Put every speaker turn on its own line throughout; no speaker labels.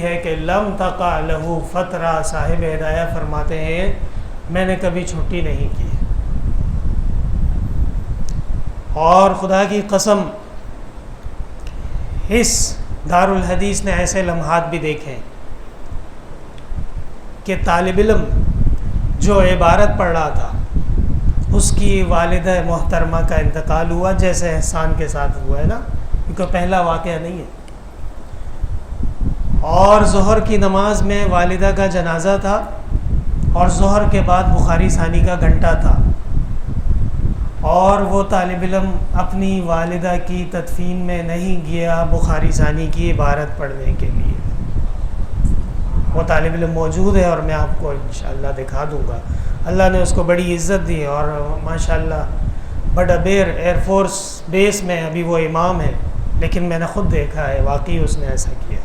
ہے کہ لم تقع لہ فترہ، صاحب ہدایہ فرماتے ہیں میں نے کبھی چھٹی نہیں کی، اور خدا کی قسم اس دارالحدیث نے ایسے لمحات بھی دیکھے کہ طالب علم جو عبارت پڑھ رہا تھا اس کی والدہ محترمہ کا انتقال ہوا، جیسے احسان کے ساتھ ہوا ہے نا، کیونکہ پہلا واقعہ نہیں ہے، اور ظہر کی نماز میں والدہ کا جنازہ تھا، اور ظہر کے بعد بخاری ثانی کا گھنٹہ تھا، اور وہ طالب علم اپنی والدہ کی تدفین میں نہیں گیا بخاری ثانی کی عبارت پڑھنے کے لیے۔ وہ طالب علم موجود ہے اور میں آپ کو انشاءاللہ دکھا دوں گا۔ اللہ نے اس کو بڑی عزت دی، اور ماشاءاللہ بڑا بیر ایئر فورس بیس میں ابھی وہ امام ہے، لیکن میں نے خود دیکھا ہے واقعی اس نے ایسا کیا۔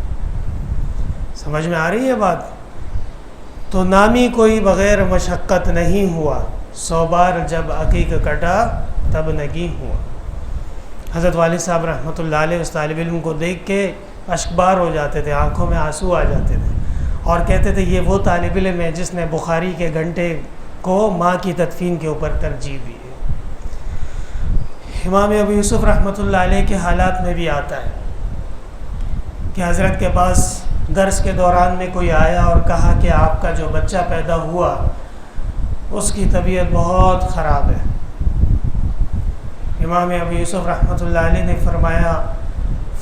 سمجھ میں آ رہی ہے بات؟ تو نامی کوئی بغیر مشقت نہیں ہوا، 100 بار جب عقیق کٹا تب نگی ہوا۔ حضرت والد صاحب رحمۃ اللہ علیہ اس طالب علم کو دیکھ کے اشکبار ہو جاتے تھے، آنکھوں میں آنسو آ جاتے تھے، اور کہتے تھے یہ وہ طالب علم ہے جس نے بخاری کے گھنٹے کو ماں کی تدفین کے اوپر ترجیح دی ہے۔ امام ابو یوسف رحمۃ اللہ علیہ کے حالات میں بھی آتا ہے کہ حضرت کے پاس درس کے دوران میں کوئی آیا اور کہا کہ آپ کا جو بچہ پیدا ہوا اس کی طبیعت بہت خراب ہے۔ امام ابو یوسف رحمۃ اللہ علیہ نے فرمایا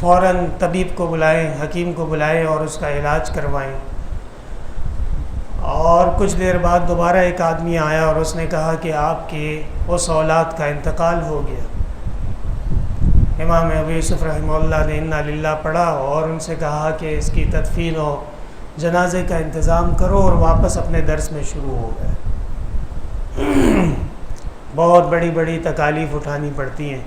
فوراً طبیب کو بلائیں، حکیم کو بلائیں اور اس کا علاج کروائیں۔ اور کچھ دیر بعد دوبارہ ایک آدمی آیا اور اس نے کہا کہ آپ کے اس اولاد کا انتقال ہو گیا۔ امام ابو یوسف رحمہ اللہ نے انا للہ پڑھا اور ان سے کہا کہ اس کی تدفین و جنازے کا انتظام کرو، اور واپس اپنے درس میں شروع ہو گئے۔ بہت بڑی بڑی تکالیف اٹھانی پڑتی ہیں،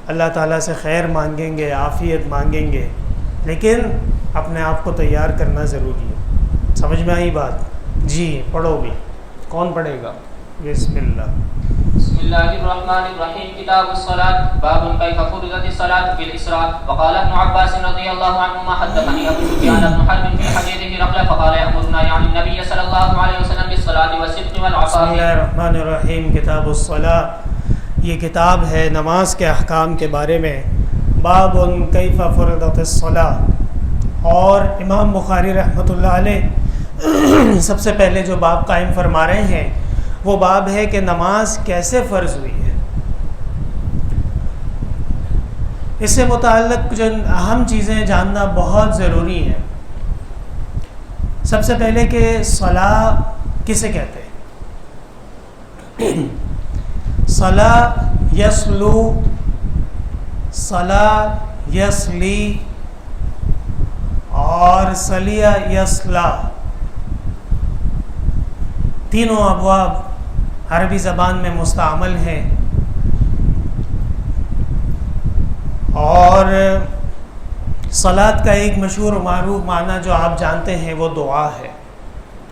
اللہ تعالیٰ سے خیر مانگیں گے، عافیت مانگیں گے، لیکن اپنے آپ کو تیار کرنا ضروری ہے۔ سمجھ میں آئی بات؟ جی پڑھو بھی، کون پڑھے گا؟ بسم اللہ۔
بسم اللہ الرحمن الرحیم۔ کتاب الصلاة، باب کیف فرضت الصلاة بالاسراء۔ وقال ابن عباس رضی اللہ عنہما حدثني ابو سفیان بن حرب في حديث هرقل فقال يأمرنا يعني النبي صلی اللہ علیہ وسلم بالصلاة والصدق والعفاف۔
بسم اللہ الرحمن الرحیم۔ کتاب الصلاة، یہ کتاب ہے نماز کے احکام کے بارے میں۔ باب کیف فرضت الصلاة، اور امام بخاری رحمۃ اللہ علیہ سب سے پہلے جو باب قائم فرما رہے ہیں وہ باب ہے کہ نماز کیسے فرض ہوئی ہے۔ اس سے متعلق جو اہم چیزیں جاننا بہت ضروری ہیں۔ سب سے پہلے کہ صلاح کسے کہتے ہیں؟ صلاح یصلو، صلاح یصلی اور صلیہ یصلا، تینوں ابواب عربی زبان میں مستعمل ہیں، اور صلاۃ کا ایک مشہور و معروف معنی جو آپ جانتے ہیں وہ دعا ہے۔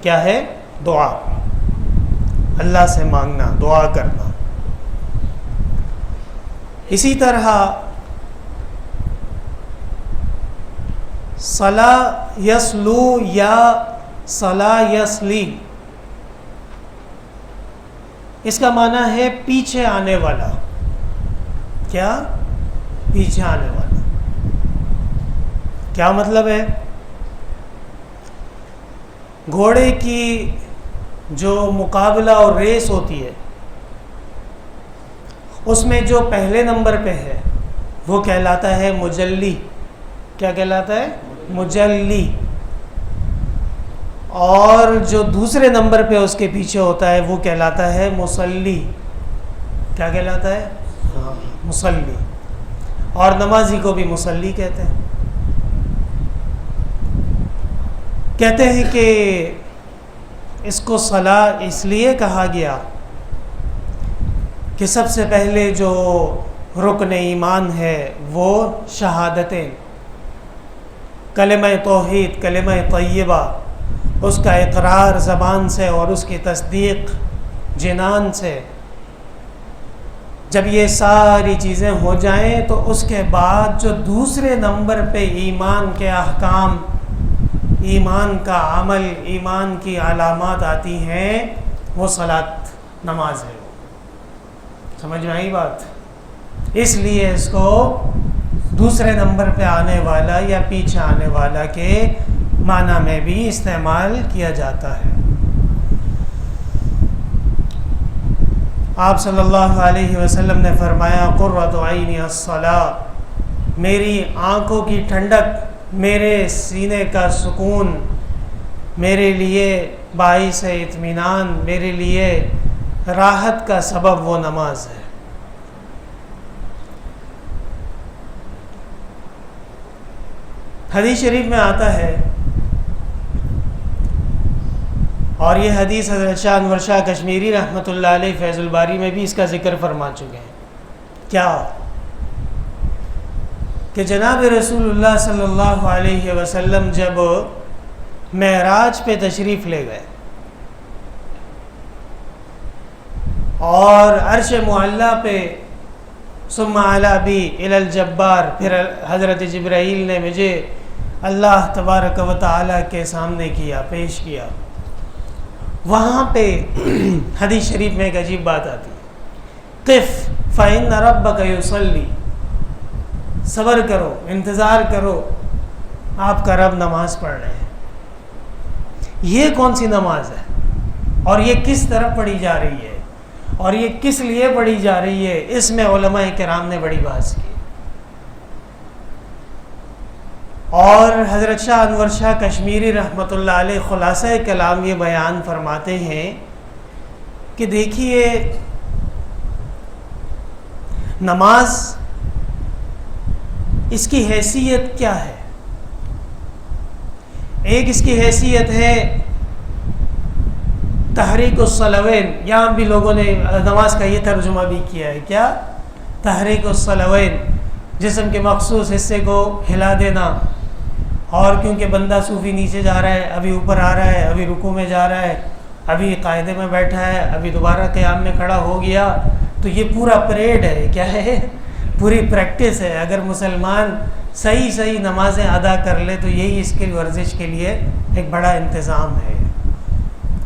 کیا ہے؟ دعا، اللہ سے مانگنا، دعا کرنا۔ اسی طرح صلاح یصلو یا صلاح یصلی، اس کا معنی ہے پیچھے آنے والا۔ کیا؟ پیچھے آنے والا۔ کیا مطلب ہے؟ گھوڑے کی جو مقابلہ اور ریس ہوتی ہے اس میں جو پہلے نمبر پہ ہے وہ کہلاتا ہے مجلی۔ کیا کہلاتا ہے؟ مجلی۔ اور جو دوسرے نمبر پہ اس کے پیچھے ہوتا ہے وہ کہلاتا ہے مصلی۔ کیا کہلاتا ہے؟ ہاں، مصلی۔ اور نمازی کو بھی مصلی کہتے ہیں۔ کہتے ہیں کہ اس کو صلاح اس لیے کہا گیا کہ سب سے پہلے جو رکن ایمان ہے وہ شہادتیں، کلمہ توحید، کلمہ طیبہ، اس کا اقرار زبان سے اور اس کی تصدیق جنان سے۔ جب یہ ساری چیزیں ہو جائیں تو اس کے بعد جو دوسرے نمبر پہ ایمان کے احکام ایمان کا عمل، ایمان کی علامات آتی ہیں، وہ صلاۃ نماز ہے۔ سمجھ میں آئی بات؟ اس لیے اس کو دوسرے نمبر پہ آنے والا یا پیچھے آنے والا کے معنی میں بھی استعمال کیا جاتا ہے۔ آپ صلی اللہ علیہ وسلم نے فرمایا قرۃ عینی الصلاۃ، میری آنکھوں کی ٹھنڈک، میرے سینے کا سکون، میرے لیے باعث اطمینان، میرے لیے راحت کا سبب وہ نماز ہے۔ حدیث شریف میں آتا ہے، اور یہ حدیث حضرت شاہ انور شاہ کشمیری رحمۃ اللہ علیہ فیض الباری میں بھی اس کا ذکر فرما چکے ہیں، کیا کہ جناب رسول اللہ صلی اللہ علیہ وسلم جب معراج پہ تشریف لے گئے اور عرش معلی پہ ثم علی بی الی الجبار، پھر حضرت جبرائیل نے مجھے اللہ تبارک و تعالی کے سامنے کیا، پیش کیا، وہاں پہ حدیث شریف میں ایک عجیب بات آتی ہے، قف فإن ربک یصلی، صبر کرو، انتظار کرو، آپ کا رب نماز پڑھ رہے ہیں۔ یہ کون سی نماز ہے اور یہ کس طرح پڑھی جا رہی ہے اور یہ کس لیے پڑھی جا رہی ہے، اس میں علماء کرام نے بڑی بحث کی۔ اور حضرت شاہ انور شاہ کشمیری رحمۃ اللہ علیہ خلاصہ کلام یہ بیان فرماتے ہیں کہ دیکھیے، نماز اس کی حیثیت کیا ہے؟ ایک اس کی حیثیت ہے تحریک الصلوین، یہاں بھی لوگوں نے نماز کا یہ ترجمہ بھی کیا ہے، کیا؟ تحریک الصلوین، جسم کے مخصوص حصے کو ہلا دینا، اور کیونکہ بندہ صوفی نیچے جا رہا ہے، ابھی اوپر آ رہا ہے، ابھی رکوع میں جا رہا ہے، ابھی قاعدے میں بیٹھا ہے، ابھی دوبارہ قیام میں کھڑا ہو گیا، تو یہ پورا پریڈ ہے، کیا ہے؟ پوری پریکٹس ہے۔ اگر مسلمان صحیح نمازیں ادا کر لے تو یہی اس کی ورزش کے لیے ایک بڑا انتظام ہے۔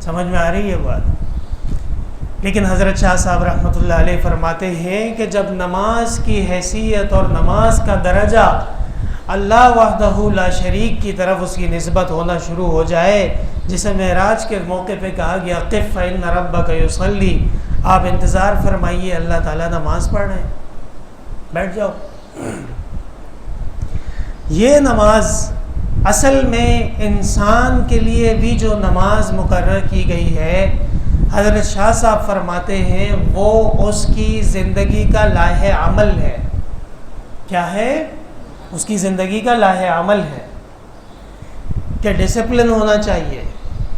سمجھ میں آ رہی ہے بات؟ لیکن حضرت شاہ صاحب رحمۃ اللہ علیہ فرماتے ہیں کہ جب نماز کی حیثیت اور نماز کا درجہ اللہ وحدہ لا شریک کی طرف اس کی نسبت ہونا شروع ہو جائے، جسے معراج کے موقع پہ کہا گیا قف فإن ربک یصلی، آپ انتظار فرمائیے، اللہ تعالیٰ نماز پڑھ رہے ہیں، بیٹھ جاؤ۔ یہ نماز اصل میں انسان کے لیے بھی جو نماز مقرر کی گئی ہے، حضرت شاہ صاحب فرماتے ہیں وہ اس کی زندگی کا لائحہ عمل ہے۔ کیا ہے؟ اس کی زندگی کا لائحہ عمل ہے کہ ڈسپلن ہونا چاہیے،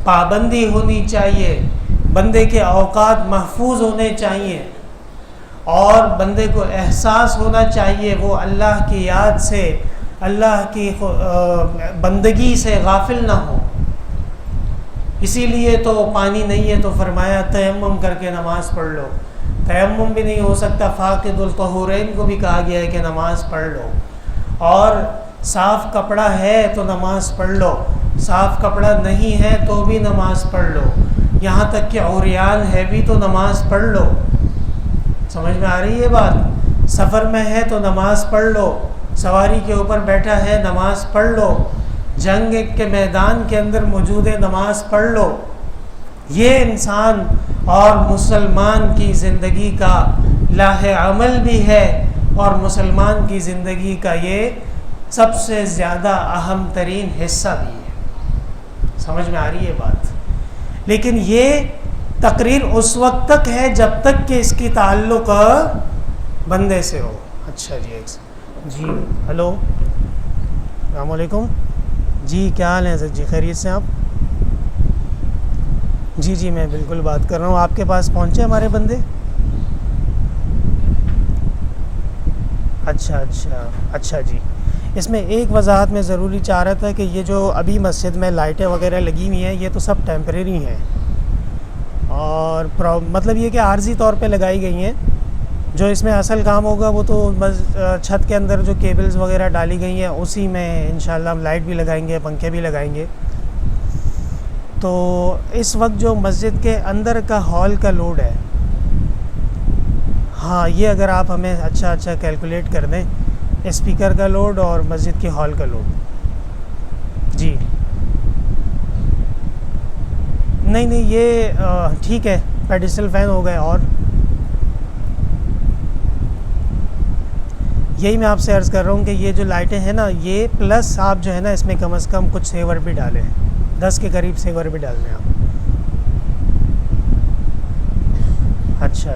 پابندی ہونی چاہیے، بندے کے اوقات محفوظ ہونے چاہیے، اور بندے کو احساس ہونا چاہیے وہ اللہ کی یاد سے، اللہ کی بندگی سے غافل نہ ہو۔ اسی لیے تو پانی نہیں ہے تو فرمایا تیمم کر کے نماز پڑھ لو، تیمم بھی نہیں ہو سکتا، فاقد الطہورین کو بھی کہا گیا ہے کہ نماز پڑھ لو، اور صاف کپڑا ہے تو نماز پڑھ لو، صاف کپڑا نہیں ہے تو بھی نماز پڑھ لو، یہاں تک کہ عریان ہے بھی تو نماز پڑھ لو۔ سمجھ میں آ رہی ہے بات؟ سفر میں ہے تو نماز پڑھ لو، سواری کے اوپر بیٹھا ہے نماز پڑھ لو، جنگ کے میدان کے اندر موجود ہے نماز پڑھ لو۔ یہ انسان اور مسلمان کی زندگی کا لائحہ عمل بھی ہے، اور مسلمان کی زندگی کا یہ سب سے زیادہ اہم ترین حصہ بھی ہے۔ سمجھ میں آ رہی ہے بات؟ لیکن یہ تقریر اس وقت تک ہے جب تک کہ اس کی تعلق بندے سے ہو۔ اچھا جی ہلو، السلام علیکم جی، کیا حال ہے حضرت جی؟ خیریت سے آپ؟ جی میں بالکل بات کر رہا ہوں۔ آپ کے پاس پہنچے ہمارے بندے؟ اچھا جی، اس میں ایک وضاحت میں ضروری چاہ رہا تھا کہ یہ جو ابھی مسجد میں لائٹیں وغیرہ لگی ہوئی ہیں یہ تو سب ٹیمپریری ہیں، اور مطلب یہ کہ عارضی طور پہ لگائی گئی ہیں۔ جو اس میں اصل کام ہوگا وہ تو چھت کے اندر جو کیبلز وغیرہ ڈالی گئی ہیں اسی میں انشاءاللہ ہم لائٹ بھی لگائیں گے، پنکھے بھی لگائیں گے، تو اس وقت جو مسجد کے اندر کا ہال کا لوڈ ہے، ہاں یہ اگر آپ ہمیں اچھا کیلکولیٹ کر دیں، اسپیکر کا لوڈ اور مسجد کے ہال کا لوڈ. جی نہیں یہ ٹھیک ہے، پیڈسٹل فین ہو گئے. اور یہی میں آپ سے عرض کر رہا ہوں کہ یہ جو لائٹیں ہیں نا، یہ پلس آپ جو ہے نا اس میں کم از کم کچھ سیور بھی ڈالیں، 10 کے قریب سیور بھی ڈال دیں آپ. اچھا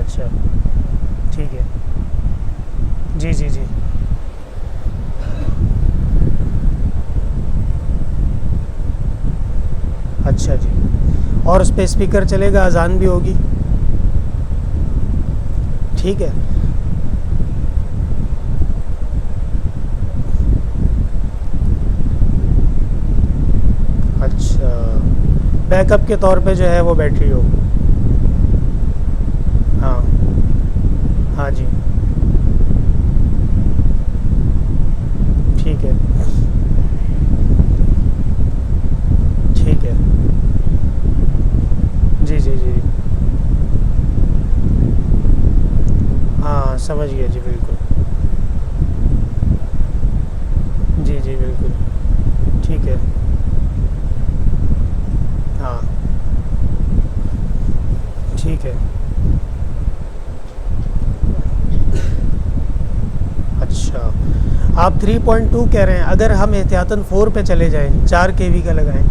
ٹھیک ہے. جی اچھا جی. اور اس پہ اسپیکر چلے گا، اذان بھی ہوگی. ٹھیک ہے. اچھا، بیک اپ کے طور پہ جو ہے وہ بیٹری ہو. ہاں جی ٹھیک ہے. جی ہاں سمجھ گیا جی. بالکل جی بالکل ٹھیک ہے. ہاں ٹھیک ہے. اچھا، آپ 3.2 کہہ رہے ہیں. اگر ہم احتیاطاً 4 پہ چلے جائیں، 4 kV کا لگائیں.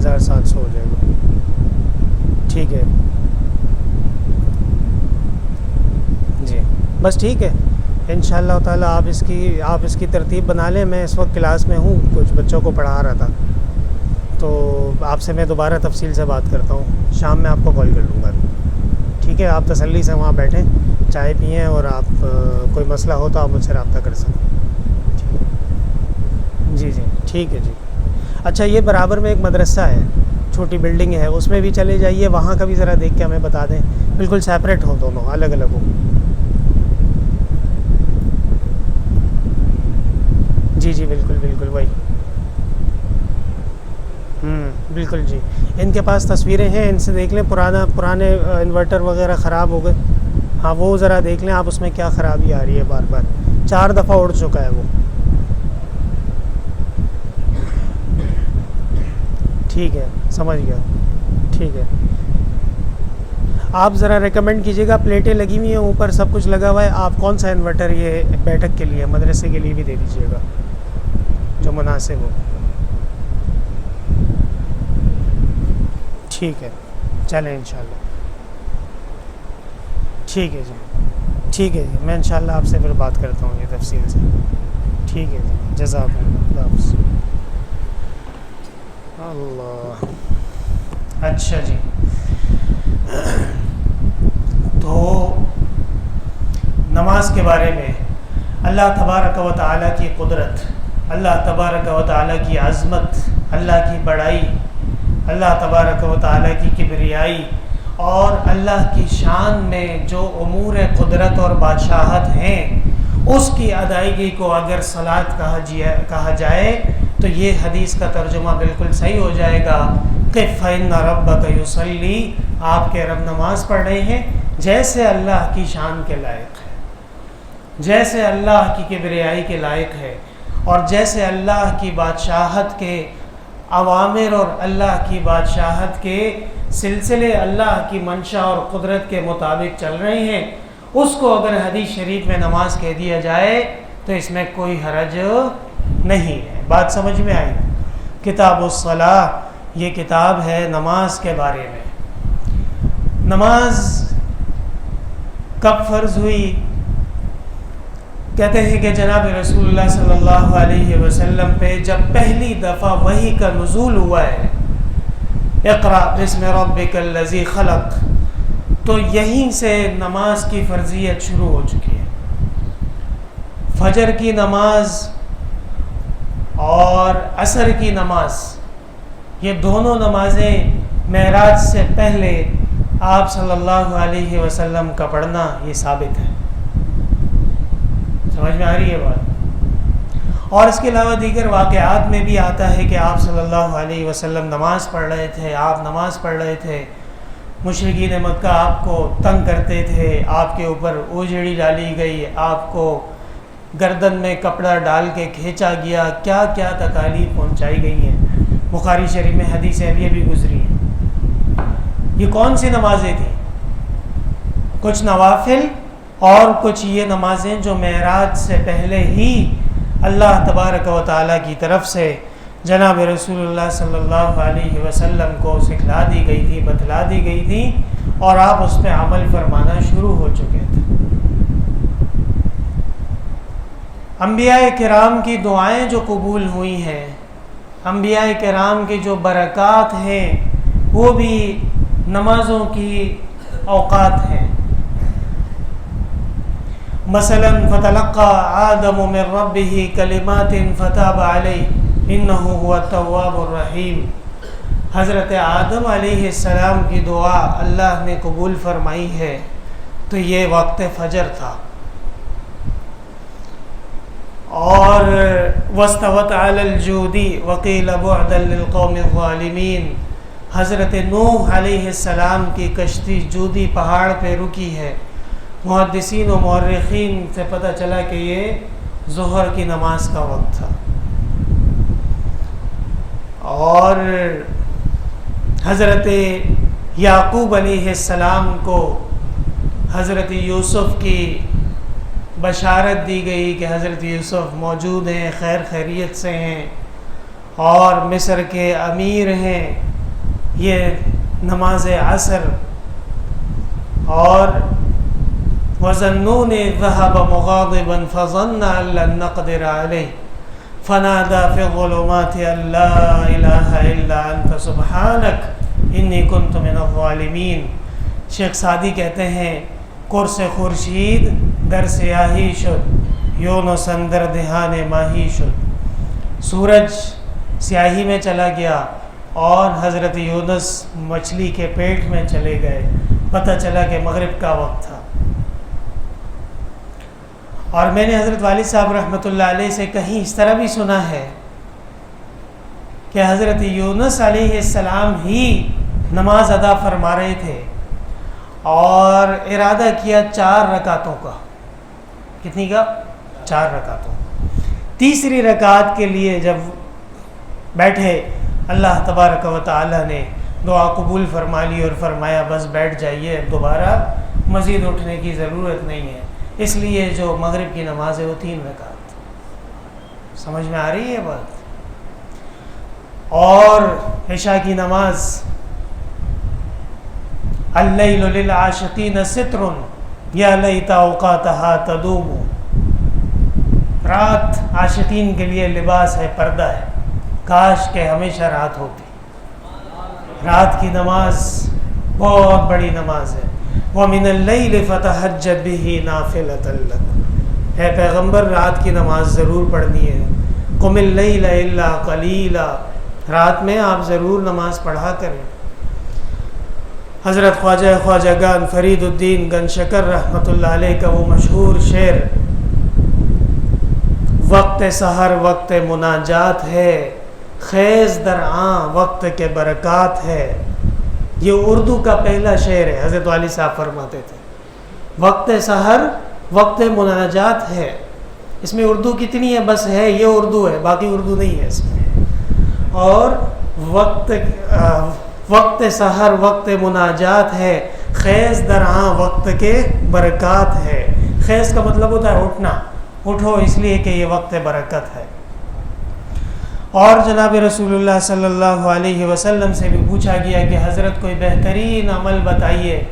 3700 ہو جائے گا. ٹھیک ہے جی. بس ٹھیک ہے انشاءاللہ تعالیٰ. آپ اس کی ترتیب بنا لیں. میں اس وقت کلاس میں ہوں، کچھ بچوں کو پڑھا رہا تھا، تو آپ سے میں دوبارہ تفصیل سے بات کرتا ہوں. شام میں آپ کو کال کر لوں گا. ٹھیک ہے، آپ تسلی سے وہاں بیٹھیں، چائے پئیں، اور آپ کوئی مسئلہ ہو تو آپ مجھ سے رابطہ کر سکیں. جی ٹھیک ہے جی. اچھا، یہ برابر میں ایک مدرسہ ہے، چھوٹی بلڈنگ ہے، اس میں بھی چلے جائیے. وہاں کا بھی ذرا دیکھ کے ہمیں بتا دیں. بالکل سیپریٹ ہوں، دونوں الگ الگ ہوں. جی بالکل وہی. بالکل جی. ان کے پاس تصویریں ہیں، ان سے دیکھ لیں. پرانے انورٹر وغیرہ خراب ہو گئے. ہاں وہ ذرا دیکھ لیں آپ، اس میں کیا خرابی آ رہی ہے. بار 4 دفعہ اڑ چکا ہے وہ. ٹھیک ہے سمجھ گیا. ٹھیک ہے، آپ ذرا ریکمینڈ کیجیے گا. پلیٹیں لگی ہوئی ہیں اوپر، سب کچھ لگا ہوا ہے. آپ کون سا انورٹر یہ بیٹھک کے لیے، مدرسے کے لیے بھی دے دیجیے گا جو مناسب ہو. ٹھیک ہے چلیں انشاءاللہ. ٹھیک ہے جی. میں انشاءاللہ آپ سے پھر بات کرتا ہوں یہ تفصیل سے. ٹھیک ہے جی. جزاک اللہ. خدا حافظ. اللہ. اچھا جی، تو نماز کے بارے میں اللہ تبارک و تعالیٰ کی قدرت، اللہ تبارک و تعالیٰ کی عظمت، اللہ کی بڑائی، اللہ تبارک و تعالیٰ کی کبریائی، اور اللہ کی شان میں جو امور قدرت اور بادشاہت ہیں، اس کی ادائیگی کو اگر صلاۃ کہا جائے تو یہ حدیث کا ترجمہ بالکل صحیح ہو جائے گا کہ فَإِنَّ رَبَّكَ يُصَلِّي، آپ کے رب نماز پڑھ رہے ہیں جیسے اللہ کی شان کے لائق ہے، جیسے اللہ کی کبریائی کے لائق ہے، اور جیسے اللہ کی بادشاہت کے اوامر اور اللہ کی بادشاہت کے سلسلے اللہ کی منشا اور قدرت کے مطابق چل رہے ہیں، اس کو اگر حدیث شریف میں نماز کہہ دیا جائے تو اس میں کوئی حرج نہیں ہے. بات سمجھ میں آئی؟ کتاب الصلاۃ، یہ کتاب ہے نماز کے بارے میں. نماز کب فرض ہوئی؟ کہتے ہیں کہ جناب رسول اللہ صلی اللہ علیہ وسلم پہ جب پہلی دفعہ وحی کا نزول ہوا ہے، اقرأ بسم ربک الذی خلق، تو یہیں سے نماز کی فرضیت شروع ہو چکی ہے. فجر کی نماز اور عصر کی نماز، یہ دونوں نمازیں معراج سے پہلے آپ صلی اللہ علیہ وسلم کا پڑھنا یہ ثابت ہے. سمجھ میں آ رہی ہے بات؟ اور اس کے علاوہ دیگر واقعات میں بھی آتا ہے کہ آپ صلی اللہ علیہ وسلم نماز پڑھ رہے تھے، آپ نماز پڑھ رہے تھے، مشرکین مکہ آپ کو تنگ کرتے تھے، آپ کے اوپر اوجھڑی ڈالی گئی، آپ کو گردن میں کپڑا ڈال کے کھینچا گیا، کیا کیا تکالیف پہنچائی گئی ہیں۔ بخاری شریف میں حدیثیں ابھی بھی گزری ہیں۔ یہ کون سی نمازیں تھیں؟ کچھ نوافل اور کچھ یہ نمازیں جو معراج سے پہلے ہی اللہ تبارک و تعالیٰ کی طرف سے جناب رسول اللہ صلی اللہ علیہ وسلم کو سکھلا دی گئی تھی، بتلا دی گئی تھی، اور آپ اس پہ عمل فرمانا شروع ہو چکے تھے۔ انبیاء کرام کی دعائیں جو قبول ہوئی ہیں، انبیاء کرام کی جو برکات ہیں، وہ بھی نمازوں کی اوقات ہیں۔ مثلا فتلقى آدم من ربه کلمات فتاب علیہ انہ هو التواب الرحیم۔ حضرت آدم علیہ السلام کی دعا اللہ نے قبول فرمائی ہے تو یہ وقت فجر تھا۔ اور واستوت علی الجودی وقیل بعدا للقوم الظالمین، حضرت نوح علیہ السلام کی کشتی جودی پہاڑ پہ رکی ہے۔ محدثین و مورخین سے پتہ چلا کہ یہ ظہر کی نماز کا وقت تھا۔ اور حضرت یعقوب علیہ السلام کو حضرت یوسف کی بشارت دی گئی کہ حضرت یوسف موجود ہیں، خیر خیریت سے ہیں اور مصر کے امیر ہیں۔ یہ نماز عصر اور وَظَنُّونِ ذَهَبَ مُغَاضِبًا فَظَنَّ أَن لَّن نَّقْدِرَ عَلَيْهِ فَنَادَىٰ فِي الظُّلُمَاتِ أَن لَّا إِلَٰهَ إِلَّا أَنتَ سُبْحَانَكَ إِنِّي كُنتُ مِنَ الظَّالِمِينَ۔ شیخ سعدی کہتے ہیں قرص خورشید در سیاہی شد، یونس اندر دہان ماہی شد۔ سورج سیاہی میں چلا گیا اور حضرت یونس مچھلی کے پیٹ میں چلے گئے، پتہ چلا کہ مغرب کا وقت تھا۔ اور میں نے حضرت والد صاحب رحمۃ اللہ علیہ سے کہیں اس طرح بھی سنا ہے کہ حضرت یونس علیہ السلام ہی نماز ادا فرما رہے تھے اور ارادہ کیا 4 رکعتوں کا۔ کتنی کا؟ 4 رکعتوں۔ تیسری رکعت کے لیے جب بیٹھے، اللہ تبارک و تعالی نے دعا قبول فرما لی اور فرمایا بس بیٹھ جائیے، دوبارہ مزید اٹھنے کی ضرورت نہیں ہے۔ اس لیے جو مغرب کی نماز ہے وہ 3 رکعت۔ سمجھ میں آ رہی ہے بات؟ اور عشاء کی نماز اللیل للعاشقین ستر یا لیت اوقاتہا تدوم، رات عاشقین کے لیے لباس ہے، پردہ ہے، کاش کہ ہمیشہ رات ہوتی۔ رات کی نماز بہت بڑی نماز ہے۔ وَمِنَ اللَّيْلِ فَتَهَجَّدْ بِهِ نَافِلَةً لَكَ، اے پیغمبر رات کی نماز ضرور پڑھنی ہے۔ قُمِ اللَّيْلَ إِلَّا قَلِيلًا، رات میں آپ ضرور نماز پڑھا کریں۔ حضرت خواجہ گان فرید الدین گن شکر رحمۃ اللہ علیہ کا وہ مشہور شعر وقت سحر وقت مناجات ہے، خیز در آں وقت کے برکات ہے، یہ اردو کا پہلا شعر ہے۔ حضرت والی صاحب فرماتے تھے وقت سحر وقت مناجات ہے، اس میں اردو کتنی ہے؟ بس ہے یہ اردو ہے، باقی اردو نہیں ہے اس میں۔ اور وقت سحر وقت مناجات ہے، خیز در آں وقت کے برکات ہے۔ خیز کا مطلب ہوتا ہے اٹھنا، اٹھو اس لیے کہ یہ وقت برکت ہے۔ اور جناب رسول اللہ صلی اللہ علیہ وسلم سے بھی پوچھا گیا کہ حضرت کوئی بہترین عمل بتائیے،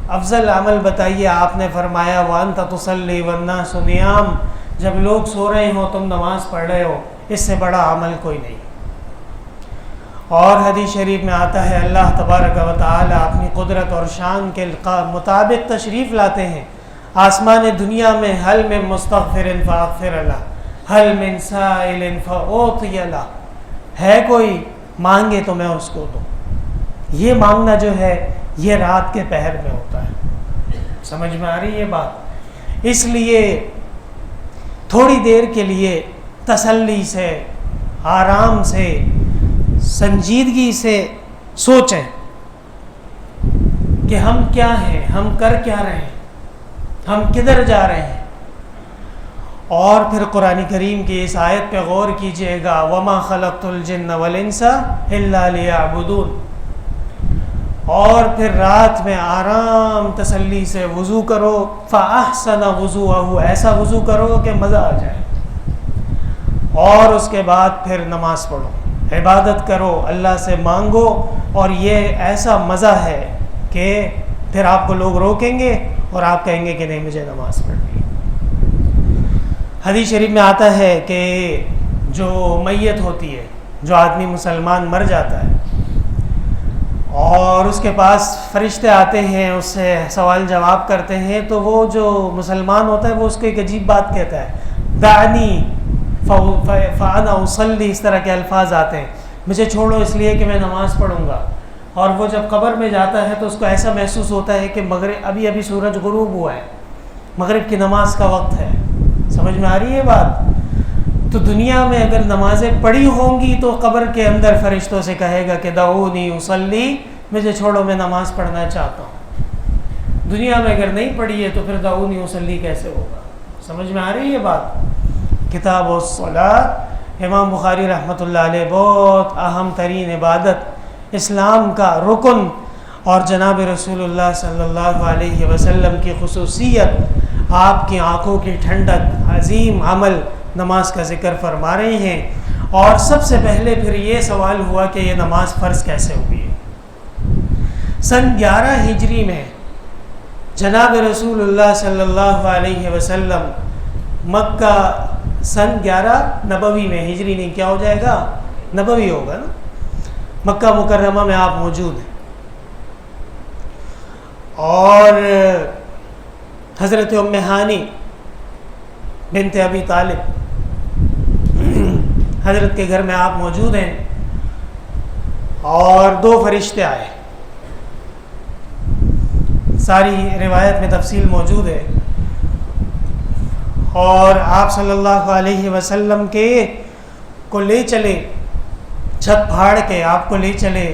افضل عمل بتائیے۔ آپ نے فرمایا وَأَنْتَ تُصَلِّي وَالنَّاسُ نِيَامٌ، جب لوگ سو رہے ہوں تم نماز پڑھ رہے ہو، اس سے بڑا عمل کوئی نہیں۔ اور حدیث شریف میں آتا ہے اللہ تبارک و تعالی اپنی قدرت اور شان کے مطابق تشریف لاتے ہیں آسمان دنیا میں، حل من مستغفر فاغفر لہ، حل من سائل فاعطی لہ، ہے کوئی مانگے تو میں اس کو دوں۔ یہ مانگنا جو ہے یہ رات کے پہر میں ہوتا ہے۔ سمجھ میں آ رہی ہے بات؟ اس لیے تھوڑی دیر کے لیے تسلی سے، آرام سے، سنجیدگی سے سوچیں کہ ہم کیا ہیں، ہم کر کیا رہے ہیں، ہم کدھر جا رہے ہیں. اور پھر قرآن کریم کی اس آیت پہ غور کیجئے گا، وَمَا خَلَقْتُ الْجِنَّ وَالْإِنسَ إِلَّا لِيَعْبُدُونَ. اور پھر رات میں آرام تسلی سے وضو کرو، فَأَحْسَنَ وُضُوءَهُ، ایسا وضو کرو کہ مزہ آ جائے. اور اس کے بعد پھر نماز پڑھو، عبادت کرو، اللہ سے مانگو. اور یہ ایسا مزہ ہے کہ پھر آپ کو لوگ روکیں گے اور آپ کہیں گے کہ نہیں مجھے نماز پڑھنی. حدیث شریف میں آتا ہے کہ جو میت ہوتی ہے، جو آدمی مسلمان مر جاتا ہے اور اس کے پاس فرشتے آتے ہیں، اس سے سوال جواب کرتے ہیں، تو وہ جو مسلمان ہوتا ہے وہ اس کو ایک عجیب بات کہتا ہے، دعنی فانا اصلی، اس طرح کے الفاظ آتے ہیں، مجھے چھوڑو اس لیے کہ میں نماز پڑھوں گا. اور وہ جب قبر میں جاتا ہے تو اس کو ایسا محسوس ہوتا ہے کہ مغرب ابھی سورج غروب ہوا ہے، مغرب کی نماز کا وقت ہے. سمجھ میں آ رہی ہے بات؟ تو دنیا میں اگر نمازیں پڑھی ہوں گی تو قبر کے اندر فرشتوں سے کہے گا کہ دعونی اصلی، مجھے چھوڑو میں نماز پڑھنا چاہتا ہوں. دنیا میں اگر نہیں پڑھی ہے تو پھر دعونی اصلی کیسے ہوگا؟ سمجھ میں آ رہی ہے بات؟ کتاب الصلاۃ، امام بخاری رحمۃ اللہ علیہ، بہت اہم ترین عبادت، اسلام کا رکن، اور جناب رسول اللہ صلی اللہ علیہ وسلم کی خصوصیت، آپ کی آنکھوں کی ٹھنڈک، عظیم عمل نماز کا ذکر فرما رہے ہیں. اور سب سے پہلے پھر یہ سوال ہوا کہ یہ نماز فرض کیسے ہوئی ہے. سن 11 ہجری میں جناب رسول اللہ صلی اللہ علیہ وسلم مکہ، سن 11 نبوی میں، ہجری نہیں، کیا ہو جائے گا؟ نبوی ہوگا نا. مکہ مکرمہ میں آپ موجود ہیں اور حضرت ام ہانی بنت ابی طالب حضرت کے گھر میں آپ موجود ہیں اور 2 فرشتے آئے. ساری روایت میں تفصیل موجود ہے. اور آپ صلی اللہ علیہ وسلم کو لے چلے، چھت پھاڑ کے آپ کو لے چلے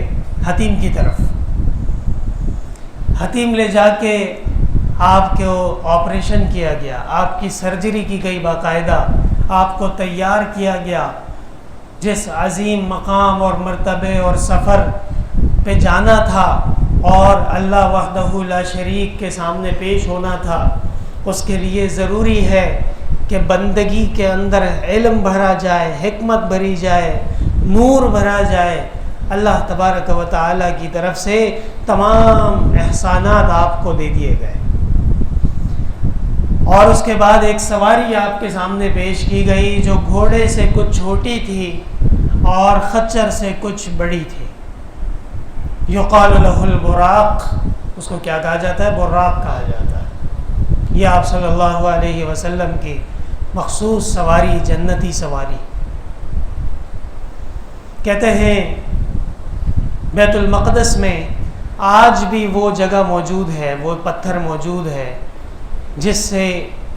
حتیم کی طرف. حتیم لے جا کے آپ کو آپریشن کیا گیا، آپ کی سرجری کی گئی، باقاعدہ آپ کو تیار کیا گیا. جس عظیم مقام اور مرتبے اور سفر پہ جانا تھا اور اللہ وحدہ لا شریک کے سامنے پیش ہونا تھا، اس کے لیے ضروری ہے کہ بندگی کے اندر علم بھرا جائے، حکمت بھری جائے، نور بھرا جائے. اللہ تبارک و تعالیٰ کی طرف سے تمام احسانات آپ کو دے دیے گئے. اور اس کے بعد ایک سواری آپ کے سامنے پیش کی گئی جو گھوڑے سے کچھ چھوٹی تھی اور خچر سے کچھ بڑی تھی. یقال لہ البراق، اس کو کیا کہا جاتا ہے؟ براق کہا جاتا ہے. یہ آپ صلی اللہ علیہ وسلم کی مخصوص سواری، جنتی سواری. کہتے ہیں بیت المقدس میں آج بھی وہ جگہ موجود ہے، وہ پتھر موجود ہے جس سے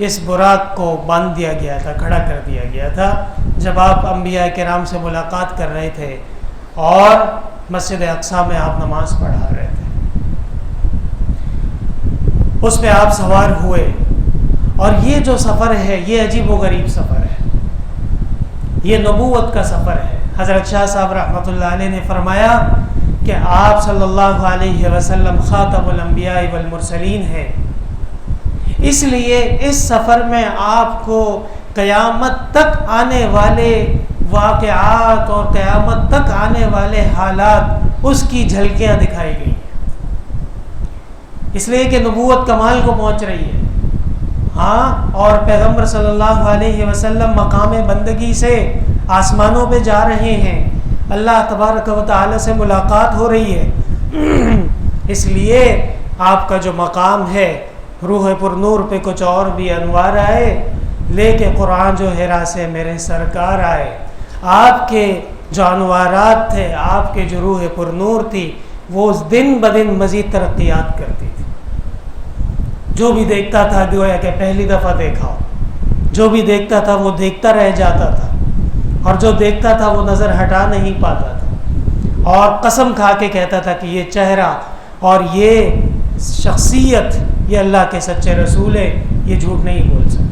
اس براق کو باندھ دیا گیا تھا، کھڑا کر دیا گیا تھا جب آپ انبیاء کرام سے ملاقات کر رہے تھے اور مسجد اقصیٰ میں آپ نماز پڑھا رہے تھے. اس پہ آپ سوار ہوئے اور یہ جو سفر ہے یہ عجیب و غریب سفر ہے، یہ نبوت کا سفر ہے. حضرت شاہ صاحب رحمۃ اللہ علیہ نے فرمایا کہ آپ صلی اللہ علیہ وسلم خاتم الانبیاء والمرسلین ہیں، اس لیے اس سفر میں آپ کو قیامت تک آنے والے واقعات اور قیامت تک آنے والے حالات، اس کی جھلکیاں دکھائی گئی ہیں، اس لیے کہ نبوت کمال کو پہنچ رہی ہے. ہاں، اور پیغمبر صلی اللہ علیہ وسلم مقام بندگی سے آسمانوں پہ جا رہے ہیں، اللہ تبارک و تعالی سے ملاقات ہو رہی ہے. اس لیے آپ کا جو مقام ہے، روح پر نور پہ کچھ اور بھی انوار آئے، لے کے قرآن جو حرا سے میرے سرکار آئے. آپ کے جو انوارات تھے، آپ کے جو روح پر نور تھی، وہ دن بدن مزید ترقیات کرتی تھی. جو بھی دیکھتا تھا گویا کہ پہلی دفعہ دیکھا ہو، جو بھی دیکھتا تھا وہ دیکھتا رہ جاتا تھا، اور جو دیکھتا تھا وہ نظر ہٹا نہیں پاتا تھا، اور قسم کھا کے کہتا تھا کہ یہ چہرہ اور یہ شخصیت یہ اللہ کے سچے رسول ہے، یہ جھوٹ نہیں بول سکتا۔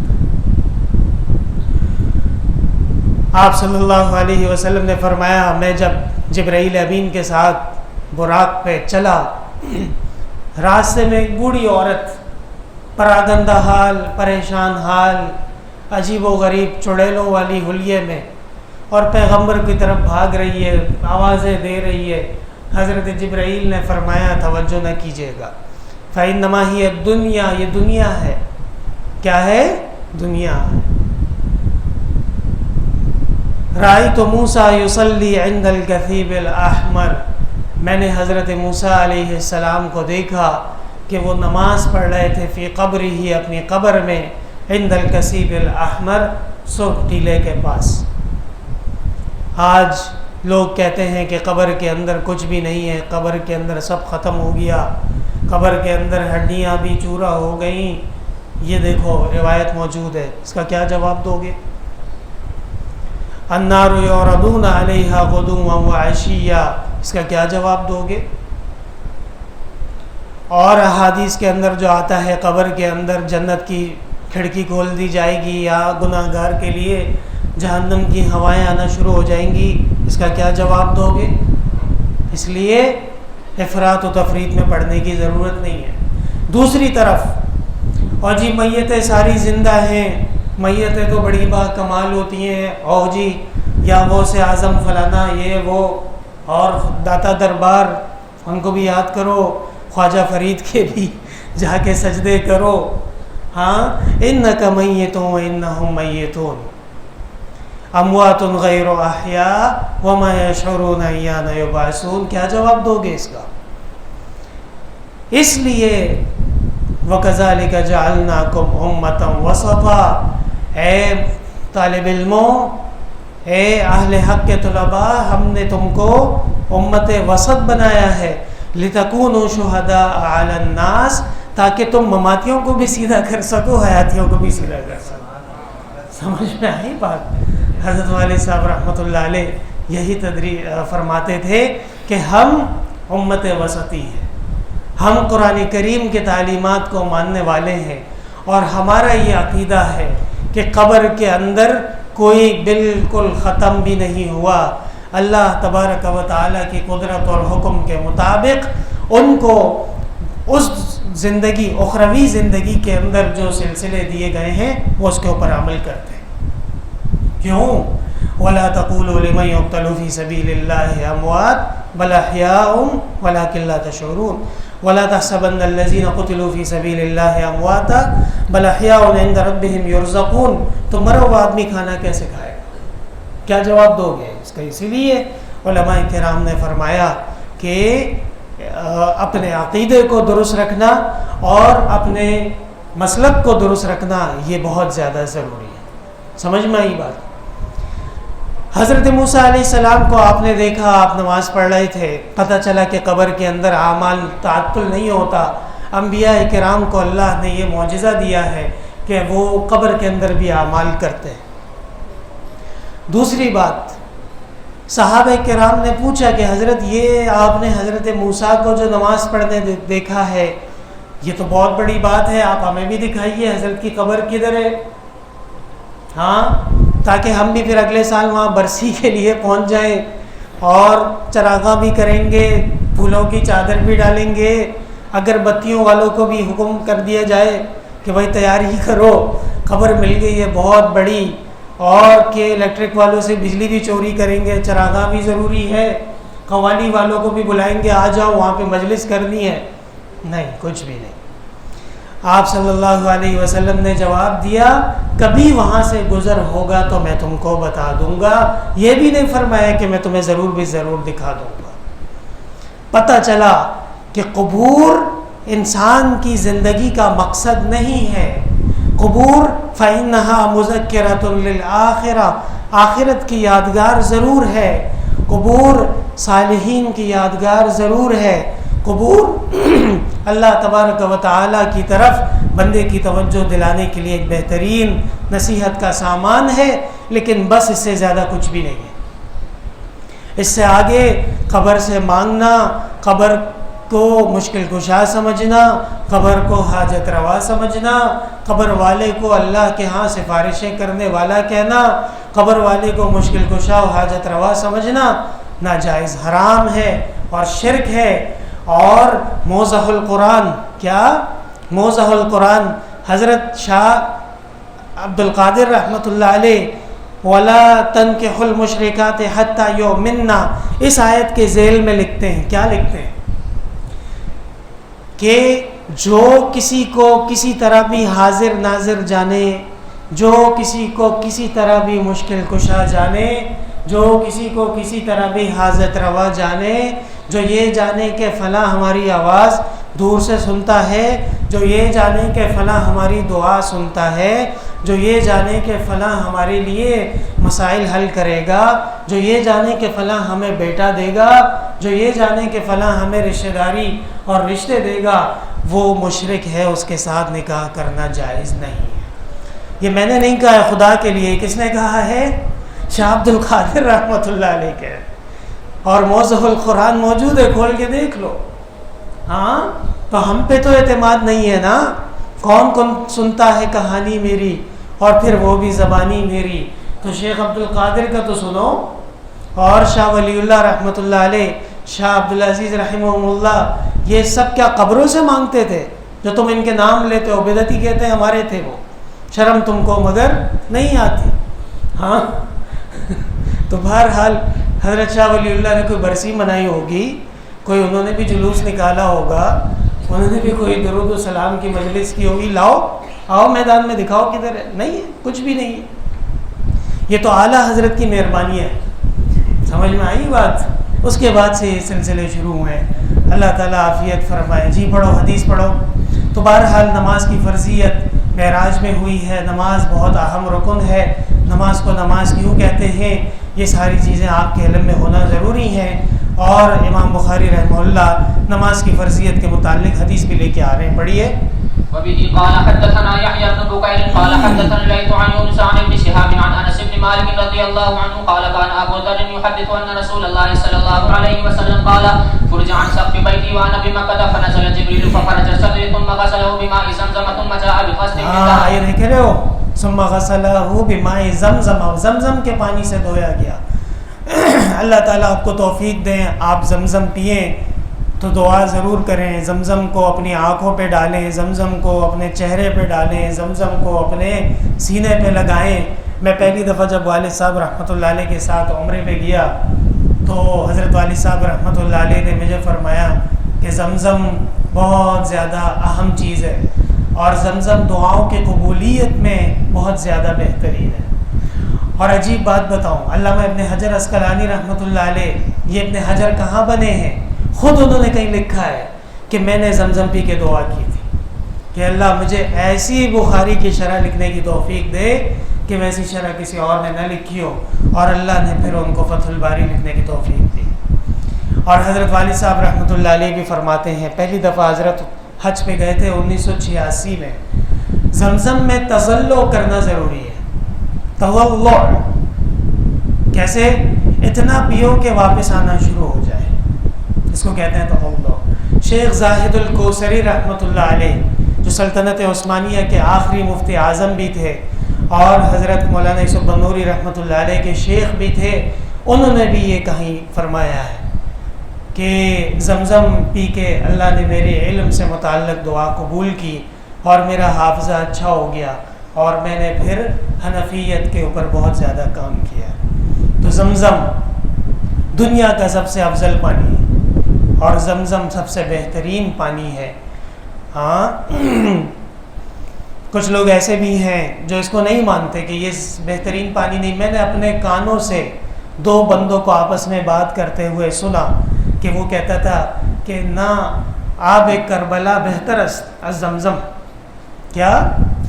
آپ صلی اللہ علیہ وسلم نے فرمایا، میں جب جبرائیل امین کے ساتھ براق پہ چلا، راستے میں ایک بوڑھی عورت پراگندہ حال، پریشان حال، عجیب و غریب چڑیلوں والی حلیے میں، اور پیغمبر کی طرف بھاگ رہی ہے، آوازیں دے رہی ہے۔ حضرت جبرائیل نے فرمایا توجہ نہ کیجیے گا، فَإِنَّمَا هِيَ الدُّنْيَا، یہ دنیا ہے۔ کیا ہے؟ دنیا ہے۔ رأيت موسیٰ يصلي عند الكثيب الأحمر، میں نے حضرت موسیٰ علیہ السلام کو دیکھا کہ وہ نماز پڑھ رہے تھے فی قبرہ، ہی اپنی قبر میں، عند الکثیب الاحمر، سرخ ٹیلے کے پاس۔ آج لوگ کہتے ہیں کہ قبر کے اندر کچھ بھی نہیں ہے، قبر کے اندر سب ختم ہو گیا، قبر کے اندر ہڈیاں بھی چورا ہو گئیں۔ یہ دیکھو روایت موجود ہے، اس کا کیا جواب دو گے؟ النار یعرضون علیہا غدوا وعشیا، اس کا کیا جواب دو گے؟ اور احادیث کے اندر جو آتا ہے قبر کے اندر جنت کی کھڑکی کھول دی جائے گی، یا گناہ گار کے لیے جہنم کی ہوائیں آنا شروع ہو جائیں گی، اس کا کیا جواب دو گے؟ اس لیے افراط و تفریط میں پڑھنے کی ضرورت نہیں ہے۔ دوسری طرف، اور جی میتیں ساری زندہ ہیں، میتیں تو بڑی با کمال ہوتی ہیں، او جی یا غوث اعظم فلانا یہ وہ، اور داتا دربار ان کو بھی یاد کرو، خواجہ فرید کے بھی جا کے سجدے کرو۔ ہاں، انک میت وانہم میتون، اموات غیر احیاء وما یشعرون ایان یبعثون، کیا جواب دو گے اس کا؟ اس لیے وَكَذَلِكَ جَعَلْنَاكُمْ أُمَّةً وَسَطًا، اے طالب علموں، اے اہل حق کے طلباء، ہم نے تم کو امت وسط بنایا ہے، لِتَكُونُوا شُهَدَاءَ عَلَى النَّاسِ، تاکہ تم مماتیوں کو بھی سیدھا کر سکو، حیاتیوں کو بھی سیدھا کر سکو۔ سمجھ میں آئی بات؟ حضرت والد صاحب رحمۃ اللہ علیہ یہی فرماتے تھے کہ ہم امت وسطی ہیں، ہم قرآن کریم کے تعلیمات کو ماننے والے ہیں، اور ہمارا یہ عقیدہ ہے کہ قبر کے اندر کوئی بالکل ختم بھی نہیں ہوا، اللہ تبارک و تعالیٰ کی قدرت اور حکم کے مطابق ان کو اس زندگی، اخروی زندگی کے اندر جو سلسلے دیے گئے ہیں وہ اس کے اوپر عمل کرتے ہیں۔ کیوں؟ وَلَا تَقُولُوا لِمَنْ يُقْتَلُ فِي سَبِيلِ اللَّهِ أَمْوَاتٌ بَلْ أَحْيَاءٌ وَلَكِنْ لَا تَشْعُرُونَ وَلَا تَحْسَبَنَّ الَّذِينَ قُتِلُوا فِي سَبِيلِ اللَّهِ أَمْوَاتًا بَلْ أَحْيَاءٌ عِنْدَ رَبِّهِمْ يُرْزَقُونَ، تو مرا ہوا آدمی کھانا کیسے کھائے گا؟ کیا جواب دو گے اس کا؟ اسی لیے علماء کرام نے فرمایا کہ اپنے عقیدے کو درست رکھنا اور اپنے مسلک کو درست رکھنا یہ بہت زیادہ ضروری ہے۔ سمجھ میں آئی بات؟ حضرت موسیٰ علیہ السلام کو آپ نے دیکھا، آپ نماز پڑھ رہے تھے، پتہ چلا کہ قبر کے اندر اعمال تعطل نہیں ہوتا۔ انبیاء کرام کو اللہ نے یہ معجزہ دیا ہے کہ وہ قبر کے اندر بھی اعمال کرتے ہیں۔ دوسری بات، صحابہ کرام نے پوچھا کہ حضرت یہ آپ نے حضرت موسیٰ کو جو نماز پڑھنے دیکھا ہے، یہ تو بہت بڑی بات ہے، آپ ہمیں بھی دکھائیے حضرت کی قبر کدھر ہے، ہاں، تاکہ ہم بھی پھر اگلے سال وہاں برسی کے لیے پہنچ جائیں، اور چراغاں بھی کریں گے، پھولوں کی چادر بھی ڈالیں گے، اگر بتیوں والوں کو بھی حکم کر دیا جائے کہ بھائی تیاری کرو، قبر مل گئی ہے بہت بڑی، اور کہ الیکٹرک والوں سے بجلی بھی چوری کریں گے، چراغاں بھی ضروری ہے، قوالی والوں کو بھی بلائیں گے، آ جاؤ وہاں پہ مجلس کرنی ہے، نہیں، کچھ بھی نہیں۔ آپ صلی اللہ علیہ وسلم نے جواب دیا، کبھی وہاں سے گزر ہوگا تو میں تم کو بتا دوں گا، یہ بھی نہیں فرمایا کہ میں تمہیں ضرور بھی ضرور دکھا دوں گا۔ پتہ چلا کہ قبور انسان کی زندگی کا مقصد نہیں ہے، قبور فَإِنَّهَا مُذَكِّرَةٌ لِلْآخِرَةِ، آخرت کی یادگار ضرور ہے، قبور صالحین کی یادگار ضرور ہے، قبور اللہ تبارک و تعالیٰ کی طرف بندے کی توجہ دلانے کے لیے ایک بہترین نصیحت کا سامان ہے، لیکن بس اس سے زیادہ کچھ بھی نہیں ہے۔ اس سے آگے قبر سے مانگنا، قبر کو مشکل کشا سمجھنا، قبر کو حاجت روا سمجھنا، قبر والے کو اللہ کے ہاں سفارشیں کرنے والا کہنا، قبر والے کو مشکل کشا و حاجت روا سمجھنا ناجائز حرام ہے اور شرک ہے۔ اور موضح القرآن، کیا موضح القرآن، حضرت شاہ عبد القادر رحمۃ اللہ علیہ وَلَا تَنْكِحُوا الْمُشْرِكَاتِ حَتَّى يُؤْمِنَّ، اس آیت کے ذیل میں لکھتے ہیں، کیا لکھتے ہیں کہ جو کسی کو کسی طرح بھی حاضر ناظر جانے، جو کسی کو کسی طرح بھی مشکل کشا جانے، جو کسی کو کسی طرح بھی حاجت روا جانے، جو یہ جانے کہ فلاں ہماری آواز دور سے سنتا ہے، جو یہ جانے کہ فلاں ہماری دعا سنتا ہے، جو یہ جانے کہ فلاں ہمارے لیے مسائل حل کرے گا، جو یہ جانے کہ فلاں ہمیں بیٹا دے گا، جو یہ جانے کہ فلاں ہمیں رشتہ داری اور رشتے دے گا، وہ مشرک ہے، اس کے ساتھ نکاح کرنا جائز نہیں ہے۔ یہ میں نے نہیں کہا ہے، خدا کے لیے کس نے کہا ہے؟ شاہ عبد القادر رحمۃ اللہ علیہ کے، اور موضح القرآن موجود ہے، کھول کے دیکھ لو۔ ہاں تو ہم پہ تو اعتماد نہیں ہے نا، کون کون سنتا ہے کہانی میری اور پھر وہ بھی زبانی میری، تو شیخ عبد القادر کا تو سنو، اور شاہ ولی اللہ رحمۃ اللہ علیہ، شاہ عبدالعزیز رحمہ اللہ، یہ سب کیا قبروں سے مانگتے تھے؟ جو تم ان کے نام لیتے ہو، بدعتی کہتے ہیں ہمارے تھے وہ، شرم تم کو مگر نہیں آتی۔ ہاں تو بہرحال حضرت شاہ ولی اللہ نے کوئی برسی منائی ہوگی، کوئی انہوں نے بھی جلوس نکالا ہوگا، انہوں نے بھی کوئی درود و سلام کی مجلس کی ہوگی، لاؤ آؤ میدان میں دکھاؤ کدھر ہے، نہیں ہے، کچھ بھی نہیں ہے۔ یہ تو اعلیٰ حضرت کی مہربانی ہے، سمجھ میں آئی بات؟ اس کے بعد سے یہ سلسلے شروع ہوئے، اللہ تعالیٰ عافیت فرمائے۔ جی پڑھو، حدیث پڑھو۔ تو بہرحال نماز کی فرضیت معراج میں ہوئی ہے، نماز بہت اہم رکن ہے، نماز کو نماز کیوں کہتے ہیں، یہ ساری چیزیں آپ کے علم میں ہونا ضروری ہیں۔ اور امام بخاری رحمہ اللہ نماز کی فرضیت کے متعلق حدیث بھی لے کے آ رہے ہیں، پڑھیے۔
وبه قال حدثنا يحيى بن بكير قال حدثنا الليث عن يونس عن ابن شهاب عن انس بن مالك رضي الله عنه قال كان ابو ذر يحدث ان رسول الله صلى الله عليه وسلم قال فرج عن سقف بيتي وانا بمكة فنزل جبريل ففرج صدري ثم غسله بماء زمزم ثم جاء بقسط من ذهب۔
یہ دیکھ رہے ہو، ثم غسله بماء زمزم، زمزم کے پانی سے دھویا گیا۔ اللہ تعالیٰ آپ کو توفیق دیں، آپ زمزم پئیں تو دعا ضرور کریں، زمزم کو اپنی آنکھوں پہ ڈالیں، زمزم کو اپنے چہرے پہ ڈالیں، زمزم کو اپنے سینے پہ لگائیں۔ میں پہلی دفعہ جب والد صاحب رحمۃ اللہ علیہ کے ساتھ عمرے پہ گیا تو حضرت والد صاحب رحمۃ اللہ علیہ نے مجھے فرمایا کہ زمزم بہت زیادہ اہم چیز ہے، اور زمزم دعاؤں کی قبولیت میں بہت زیادہ بہترین ہے۔ اور عجیب بات بتاؤں، علامہ ابن حجر عسقلانی رحمۃ اللہ علیہ، یہ ابن حجر کہاں بنے ہیں؟ خود انہوں نے کہیں لکھا ہے کہ میں نے زمزم پی کے دعا کی تھی کہ اللہ مجھے ایسی بخاری کی شرح لکھنے کی توفیق دے کہ ویسی شرح کسی اور نے نہ لکھی ہو، اور اللہ نے پھر ان کو فتح الباری لکھنے کی توفیق دی۔ اور حضرت والد صاحب رحمۃ اللہ علیہ بھی فرماتے ہیں، پہلی دفعہ حضرت حج پہ گئے تھے 1986 میں، زمزم میں تزلع کرنا ضروری ہے۔ تزلع کیسے؟ اتنا پیو کہ واپس آنا شروع ہو جائے، اس کو کہتے ہیں تزلع۔ شیخ زاہد الکوثری رحمۃ اللہ علیہ، جو سلطنت عثمانیہ کے آخری مفتی اعظم بھی تھے اور حضرت مولانا یوسف بنوری رحمۃ اللہ علیہ کے شیخ بھی تھے، انہوں نے بھی یہ کہیں فرمایا ہے کہ زمزم پی کے اللہ نے میرے علم سے متعلق دعا قبول کی اور میرا حافظہ اچھا ہو گیا، اور میں نے پھر حنفیت کے اوپر بہت زیادہ کام کیا۔ تو زمزم دنیا کا سب سے افضل پانی ہے، اور زمزم سب سے بہترین پانی ہے۔ ہاں کچھ لوگ ایسے بھی ہیں جو اس کو نہیں مانتے کہ یہ بہترین پانی نہیں۔ میں نے اپنے کانوں سے 2 بندوں کو آپس میں بات کرتے ہوئے سنا کہ وہ کہتا تھا کہ نہ آب کربلا بہتر از زمزم، کیا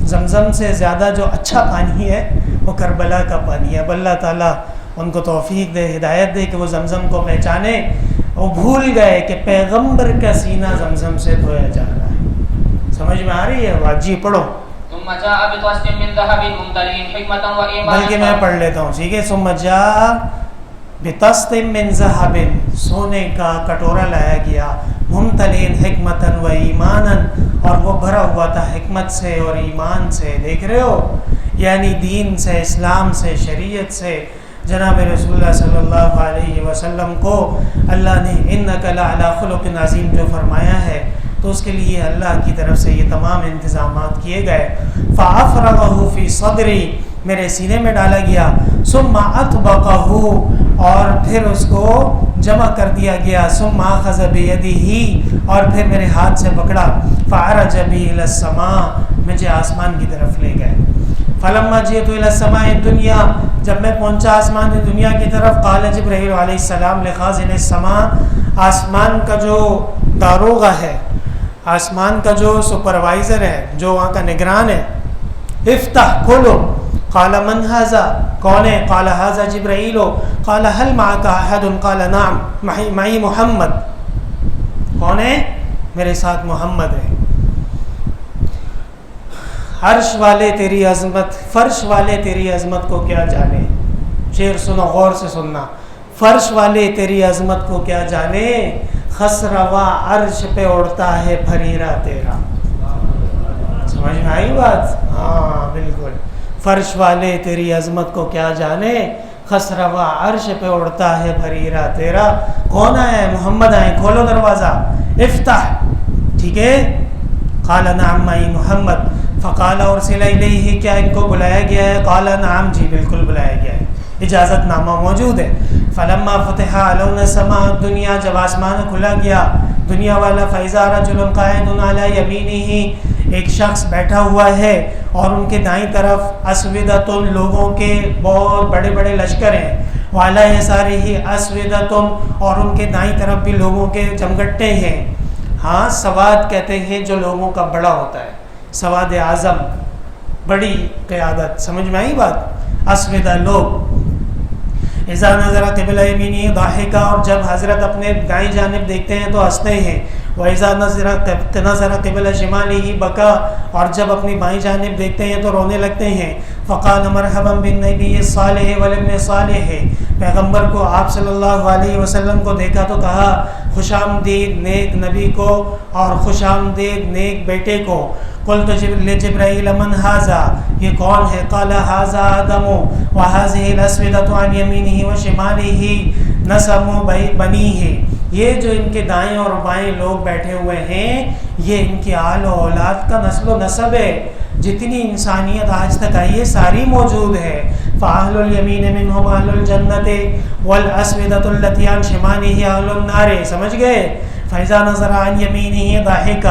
زمزم سے زیادہ جو اچھا پانی ہے وہ کربلا کا پانی ہے۔ اب اللہ تعالیٰ ان کو توفیق دے، ہدایت دے کہ وہ زمزم کو پہچانے۔ وہ بھول گئے کہ پیغمبر کا سینہ زمزم سے دھویا جا رہا ہے، سمجھ میں آ رہی ہے بات؟ جی پڑھو.
ثم جاء بطست من ذهب ممتلئ حكمة وإيمانا.
بلکہ میں پڑھ لیتا ہوں، ٹھیک ہے. ثم جاء بطست من ذهب، سونے کا کٹورا لایا گیا، ممتلئ حکمتا و ایمانا، اور وہ بھرا ہوا تھا حکمت سے اور ایمان سے. دیکھ رہے ہو، یعنی دین سے، اسلام سے، شریعت سے. جناب رسول اللہ صلی اللہ علیہ وسلم کو اللہ نے انک لعلی خلق عظیم جو فرمایا ہے، تو اس کے لیے اللہ کی طرف سے یہ تمام انتظامات کیے گئے. فافرغہ فی صدری، میرے سینے میں ڈالا گیا. ثم اطبقہ، اور پھر اس کو جمع کر دیا گیا. ثم اخذ بیدہ، اور پھر میرے ہاتھ سے پکڑا. فعرج بی الی السماء، مجھے آسمان کی طرف لے گئے. فلما جئت الی السماء الدنیا، جب میں پہنچا آسمان دنیا کی طرف. قال جبرائیل علیہ السلام لخازن السماء، آسمان کا جو داروغہ ہے، آسمان کا جو سپروائزر ہے، جو وہاں کا نگران ہے، افتح، کھولو. قال من ھذا، کون ہے؟ قال ھذا جبرائیل. قال هل معك احد؟ قال نعم معي محمد. کون ہے؟ میرے ساتھ محمد ہے. عرش والے تیری عظمت، فرش والے تیری عظمت کو کیا جانے. شعر سنو، غور سے سننا. فرش والے تیری عظمت کو کیا جانے، خسروا عرش پہ اڑتا ہے پھریرا تیرا. سمجھ میں آئی بات؟ ہاں بالکل. فرش والے تیری عظمت کو کیا جانے، خسروا عرش پہ اڑتا ہے پھریرا تیرا. کون آیا ہے؟ محمد آئے. کھولو دروازہ. افتح، ٹھیک ہے. قال نعم معي محمد. فقال ارسل الیہ، کیا ان کو بلایا گیا ہے؟ قال نعم، جی بالکل بلایا گیا ہے، اجازت نامہ موجود ہے. فلما فتح علون السماء الدنیا، جب آسمان کھلا گیا دنیا والا. فاذا رجل قاعد علی یمینہ، ایک شخص بیٹھا ہوا ہے اور ان کے دائیں طرف اسودۃ، لوگوں کے بہت بڑے بڑے لشکر ہیں. وعلی یسارہ اسودۃ، اور ان کے دائیں طرف بھی لوگوں کے جمگٹے ہیں. ہاں، سواد کہتے ہیں جو لوگوں کا بڑا ہوتا ہے، سواد اعظم، بڑی قیادت. سمجھ میں آئی بات؟ اسودہ لوگ. اذا نظر قبل یمینہ ضاحکا، اور جب حضرت اپنے دائیں جانب دیکھتے ہیں تو ہنستے ہیں. وَإِذَا نَظَرَ قِبْلَ شِمَالِهِ بَكَى، اور جب اپنی بائیں جانب دیکھتے ہیں تو رونے لگتے ہیں. فَقَالَ مَرْحَبًا بِالنَّبِيِّ الصَّالِحِ وَالْإِبْنِ الصَّالِحِ، پیغمبر کو، آپ صلی اللہ علیہ وسلم کو دیکھا تو کہا خوش آمدید نیک نبی کو اور خوش آمدید نیک بیٹے کو. قلت لجبرائیل من ھذا، یہ کون ہے؟ قال ھذا آدم وھذہ الاسودۃ عن یمینہ وشمالہ نسم بنیہ، یہ جو ان کے دائیں اور بائیں لوگ بیٹھے ہوئے ہیں یہ ان کی آل و اولاد کا نسل و نسب ہے. جتنی انسانیت آج تک آئی ہے ساری موجود ہے. فاہل الیمین منہم اہل الجنت والاسودۃ التی عن شمالہ اہل النار. سمجھ گئے؟ فَإِذَا نَظَرَ عَنْ يَمِينِهِ ضَحِكَ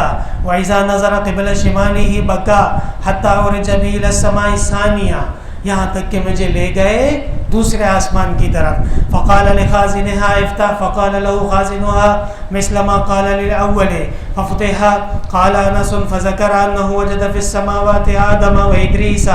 وَإِذَا نَظَرَ قِبْلَ شِمَالِهِ بَكَى حَتَّى عُرِجَ بِهِ إِلَى السَّمَاءِ الثَّانِيَةِ، یہاں تک کہ مجھے لے گئے دوسرے آسمان کی طرف. فقال لخازنها افتح، فقال له خازنها مثل ما قال للأول ففتح. قال انس فذكر انه وجد في السماوات آدم وإدریس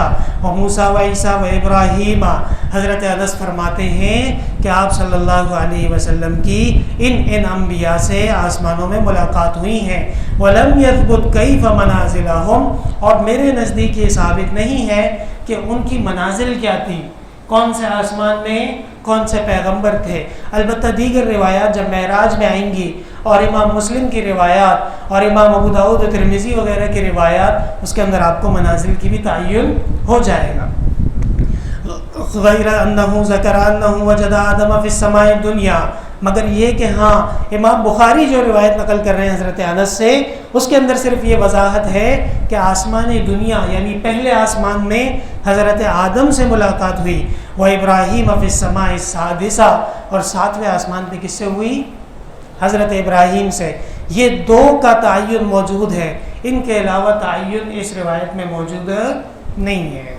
وموسى وعیسیٰ وإبراہیم. حضرت انس فرماتے ہیں کہ آپ صلی اللہ علیہ وسلم کی ان انبیاء سے آسمانوں میں ملاقات ہوئی ہیں. ولم يثبت كيف منازلهم، اور میرے نزدیک یہ ثابت نہیں ہے کہ ان کی منازل کیا تھی، کون سے آسمان میں کون سے پیغمبر تھے. البتہ دیگر روایات جب معراج میں آئیں گی اور امام مسلم کی روایات اور امام ابو داؤد و ترمذی وغیرہ کی روایات، اس کے اندر آپ کو منازل کی بھی تعین ہو جائے گا. غیر انہ ذکر انہ وجد آدم فی السماء الدنیا، مگر یہ کہ ہاں امام بخاری جو روایت نقل کر رہے ہیں حضرت انس سے، اس کے اندر صرف یہ وضاحت ہے کہ آسمان دنیا یعنی پہلے آسمان میں حضرت آدم سے ملاقات ہوئی. وہ ابراہیم فی السماء السادسہ، اور ساتویں آسمان پہ کس سے ہوئی؟ حضرت ابراہیم سے. یہ دو کا تعین موجود ہے، ان کے علاوہ تعین اس روایت میں موجود نہیں ہے.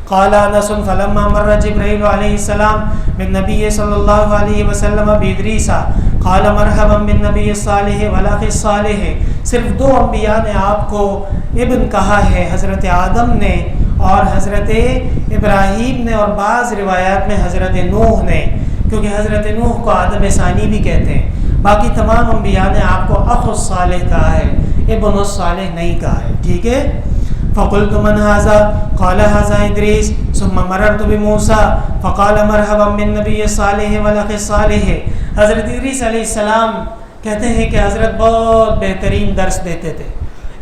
قال انس فلما مر جبرائیل علیہ السلام بالنبی صلی اللہ علیہ وسلم بادریس قال مرحبا بالنبی الصالح والاخ الصالح. صرف دو انبیاء نے آپ کو ابن کہا ہے، حضرت آدم نے اور حضرت ابراہیم نے، اور بعض روایات میں حضرت نوح نے، کیونکہ حضرت نوح کو آدم ثانی بھی کہتے ہیں. باقی تمام انبیاء نے آپ کو اخ الصالح کہا ہے. ابن الصالح نہیں کہا ہے، ٹھیک ہے. فقلت من هذا قال هذا ادریس ثم مررت بموسیٰ فقال مرحبا بالنبی الصالح والاخ الصالح. حضرت ادریس علیہ السلام کہتے ہیں کہ حضرت بہت بہترین درس دیتے تھے،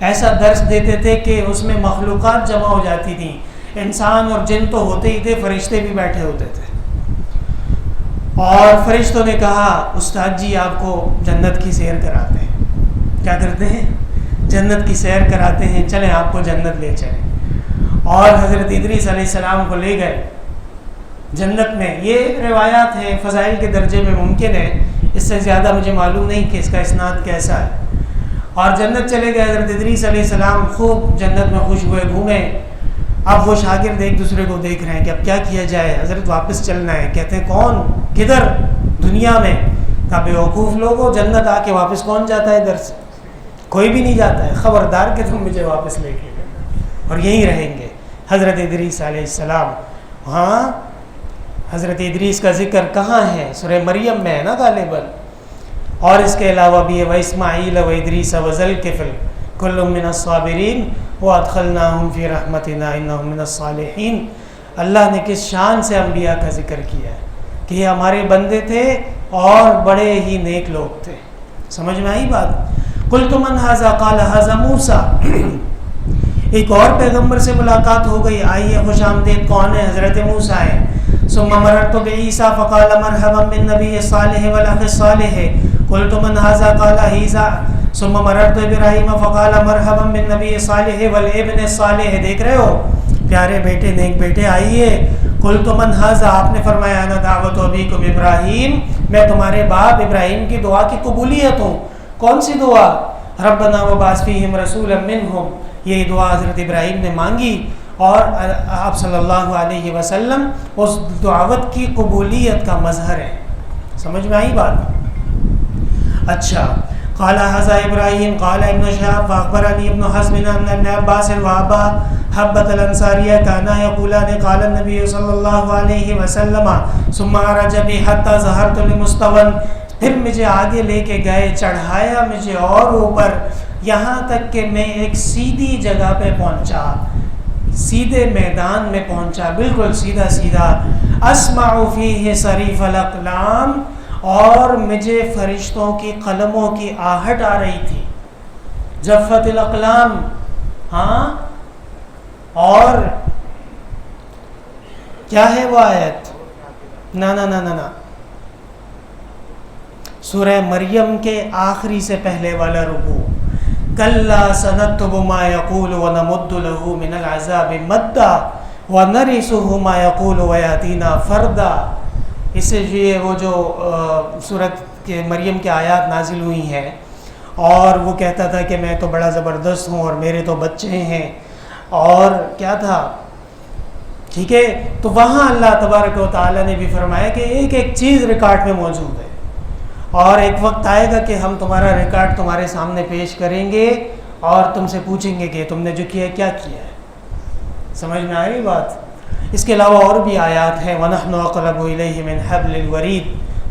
ایسا درس دیتے تھے کہ اس میں مخلوقات جمع ہو جاتی تھیں، انسان اور جن تو ہوتے ہی تھے، فرشتے بھی بیٹھے ہوتے تھے. اور فرشتوں نے کہا استاد جی آپ کو جنت کی سیر کراتے ہیں. کیا کرتے ہیں؟ جنت کی سیر کراتے ہیں، چلیں آپ کو جنت لے چلیں. اور حضرت ادریس علیہ السلام کو لے گئے جنت میں. یہ روایات ہیں، فضائل کے درجے میں ممکن ہے، اس سے زیادہ مجھے معلوم نہیں کہ اس کا اسناد کیسا ہے. اور جنت چلے گئے حضرت ادریس علیہ السلام، خوب جنت میں خوش ہوئے، گھومے. اب وہ شاگرد ایک دوسرے کو دیکھ رہے ہیں کہ اب کیا کیا جائے. حضرت واپس چلنا ہے. کہتے ہیں کون؟ کدھر؟ دنیا میں. کہا بیوقوف لوگوں، جنت آ کے واپس کون جاتا ہے ادھر سے؟ کوئی بھی نہیں جاتا ہے. خبردار کہ تم مجھے واپس لے کے گئے اور یہیں رہیں گے. حضرت ادریس علیہ السلام، ہاں حضرت ادریس کا ذکر کہاں ہے؟ سورہ مریم میں ہے نا غالباً. اور اس کے علاوہ بھی ہے وَإِسْمَاعِيلَ وَإِدْرِيسَ وَذَا الْكِفْلِ كُلٌّ مِّنَ الصَّابِرِينَ وَأَدْخَلْنَاهُمْ فِي رَحْمَتِنَا إِنَّهُم مِّنَ الصَّالِحِينَ. اللہ نے کس شان سے انبیاء کا ذکر کیا ہے کہ یہ ہمارے بندے تھے اور بڑے ہی نیک لوگ تھے. سمجھ میں آئی بات؟ قُلْتُ مَنْ هَذَا قَالَ هَذَا مُوسَىٰ. ایک اور پیغمبر سے ملاقات ہو گئی. آئیے خوش آمدید، کون ہے؟ حضرت موسیٰ ہے. ثم مررت بعیسیٰ فقال مرحبا بالنبی الصالح والاخ الصالح. قلت من هذا قال عیسیٰ. ثم مررت ابراہیم فقال مرحبا بالنبی الصالح والابن الصالح. دیکھ رہے ہو پیارے بیٹے، نیک بیٹے، آئیے. قلت من هذا، آپ نے فرمایا انا دعوت ابیکم ابراہیم، میں تمہارے باپ ابراہیم کی دعا کی قبولیت ہوں. کون سی دعا؟ ربنا وبعث فیہم رسولا منہم. یہ دعا حضرت ابراہیم نے مانگی اور آپ صلی اللہ علیہ وسلم اس دعوت کی قبولیت کا مظہر ہے. سمجھ میں آئی بات؟ اچھا. قال هذا ابراہیم قال ابن شہاب واخبرنی ابن حزم ان ابن عباس وابا حبۃ الانصاریہ کانا یقولان قال النبی صلی اللہ علیہ وسلم ثم عرج بی حتی ظہرت لمستوى. پھر مجھے آگے لے کے گئے، چڑھایا مجھے اور اوپر، یہاں تک کہ میں ایک سیدھی جگہ پہ پہنچا، سیدھے میدان میں پہنچا، بالکل سیدھا سیدھا. اسمع فیہ صریف الاقلام، اور مجھے فرشتوں کی قلموں کی آہٹ آ رہی تھی. جفت الاقلام، ہاں. اور کیا ہے وہ آیت؟ نا نا نا نا نا، سورہ مریم کے آخری سے پہلے والا رکوع. کلا سنکتب ما یقول ونمد له من العذاب مدا ونرثه ما یقول ویاتینا فردا. اس سے یہ وہ جو سورت کے مریم کے آیات نازل ہوئی ہیں، اور وہ کہتا تھا کہ میں تو بڑا زبردست ہوں اور میرے تو بچے ہیں، اور کیا تھا، ٹھیک ہے. تو وہاں اللہ تبارک و تعالیٰ نے بھی فرمایا کہ ایک ایک چیز ریکارڈ میں موجود ہے، اور ایک وقت آئے گا کہ ہم تمہارا ریکارڈ تمہارے سامنے پیش کریں گے اور تم سے پوچھیں گے کہ تم نے جو کیا کیا کیا ہے. سمجھ میں آئی بات؟ اس کے علاوہ اور بھی آیات ہیں. وَنَحْنُ أَقْرَبُ إِلَيْهِ مِنْ حَبْلِ الْوَرِيدِ.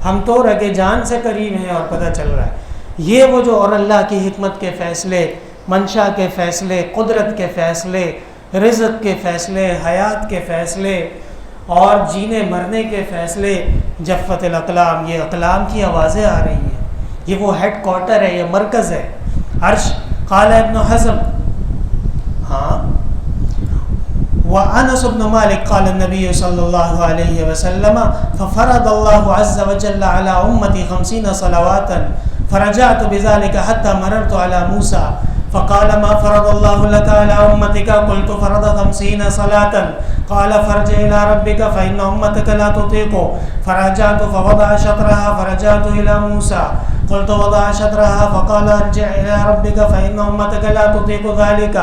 ہم تو رگے جان سے قریب ہیں اور پتہ چل رہا ہے. یہ وہ جو، اور اللہ کی حکمت کے فیصلے، منشا کے فیصلے، قدرت کے فیصلے، رزق کے فیصلے، حیات کے فیصلے اور جینے مرنے کے فیصلے. جفت الاقلام، یہ اقلام کی آوازیں آ رہی ہیں. یہ وہ ہیڈ کوارٹر ہے، یہ مرکز ہے، عرش. قال ابن حزم، ہاں. وانس بن مالک قال النبی صلی اللہ علیہ وسلم ففرض اللہ عز وجل على امتی 50 صلواتا فرجعت بذلك حتى مررت على موسى فقال ما فرض الله لك على امتك؟ قلت فرض 50 صلاة. قال فرجع الى ربك فان امتك لا تطيق. فرجعت فوضع شطرها فرجعت الى موسى. قلت وضع شطرها فقال ارجع الى ربك فان امتك لا تطيق ذلك.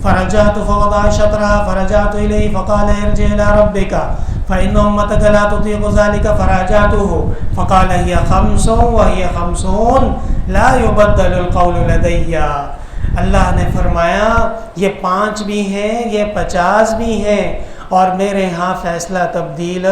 فرجعت فوضع شطرها فرجعت اليه فقال ارجع الى ربك فان امتك لا تطيق ذلك. فراجعته فقال هي 5 وهي 50 لا يبدل القول لدي. اللہ نے فرمایا یہ 5 بھی ہیں، یہ 50 بھی ہیں، اور میرے ہاں فیصلہ تبدیل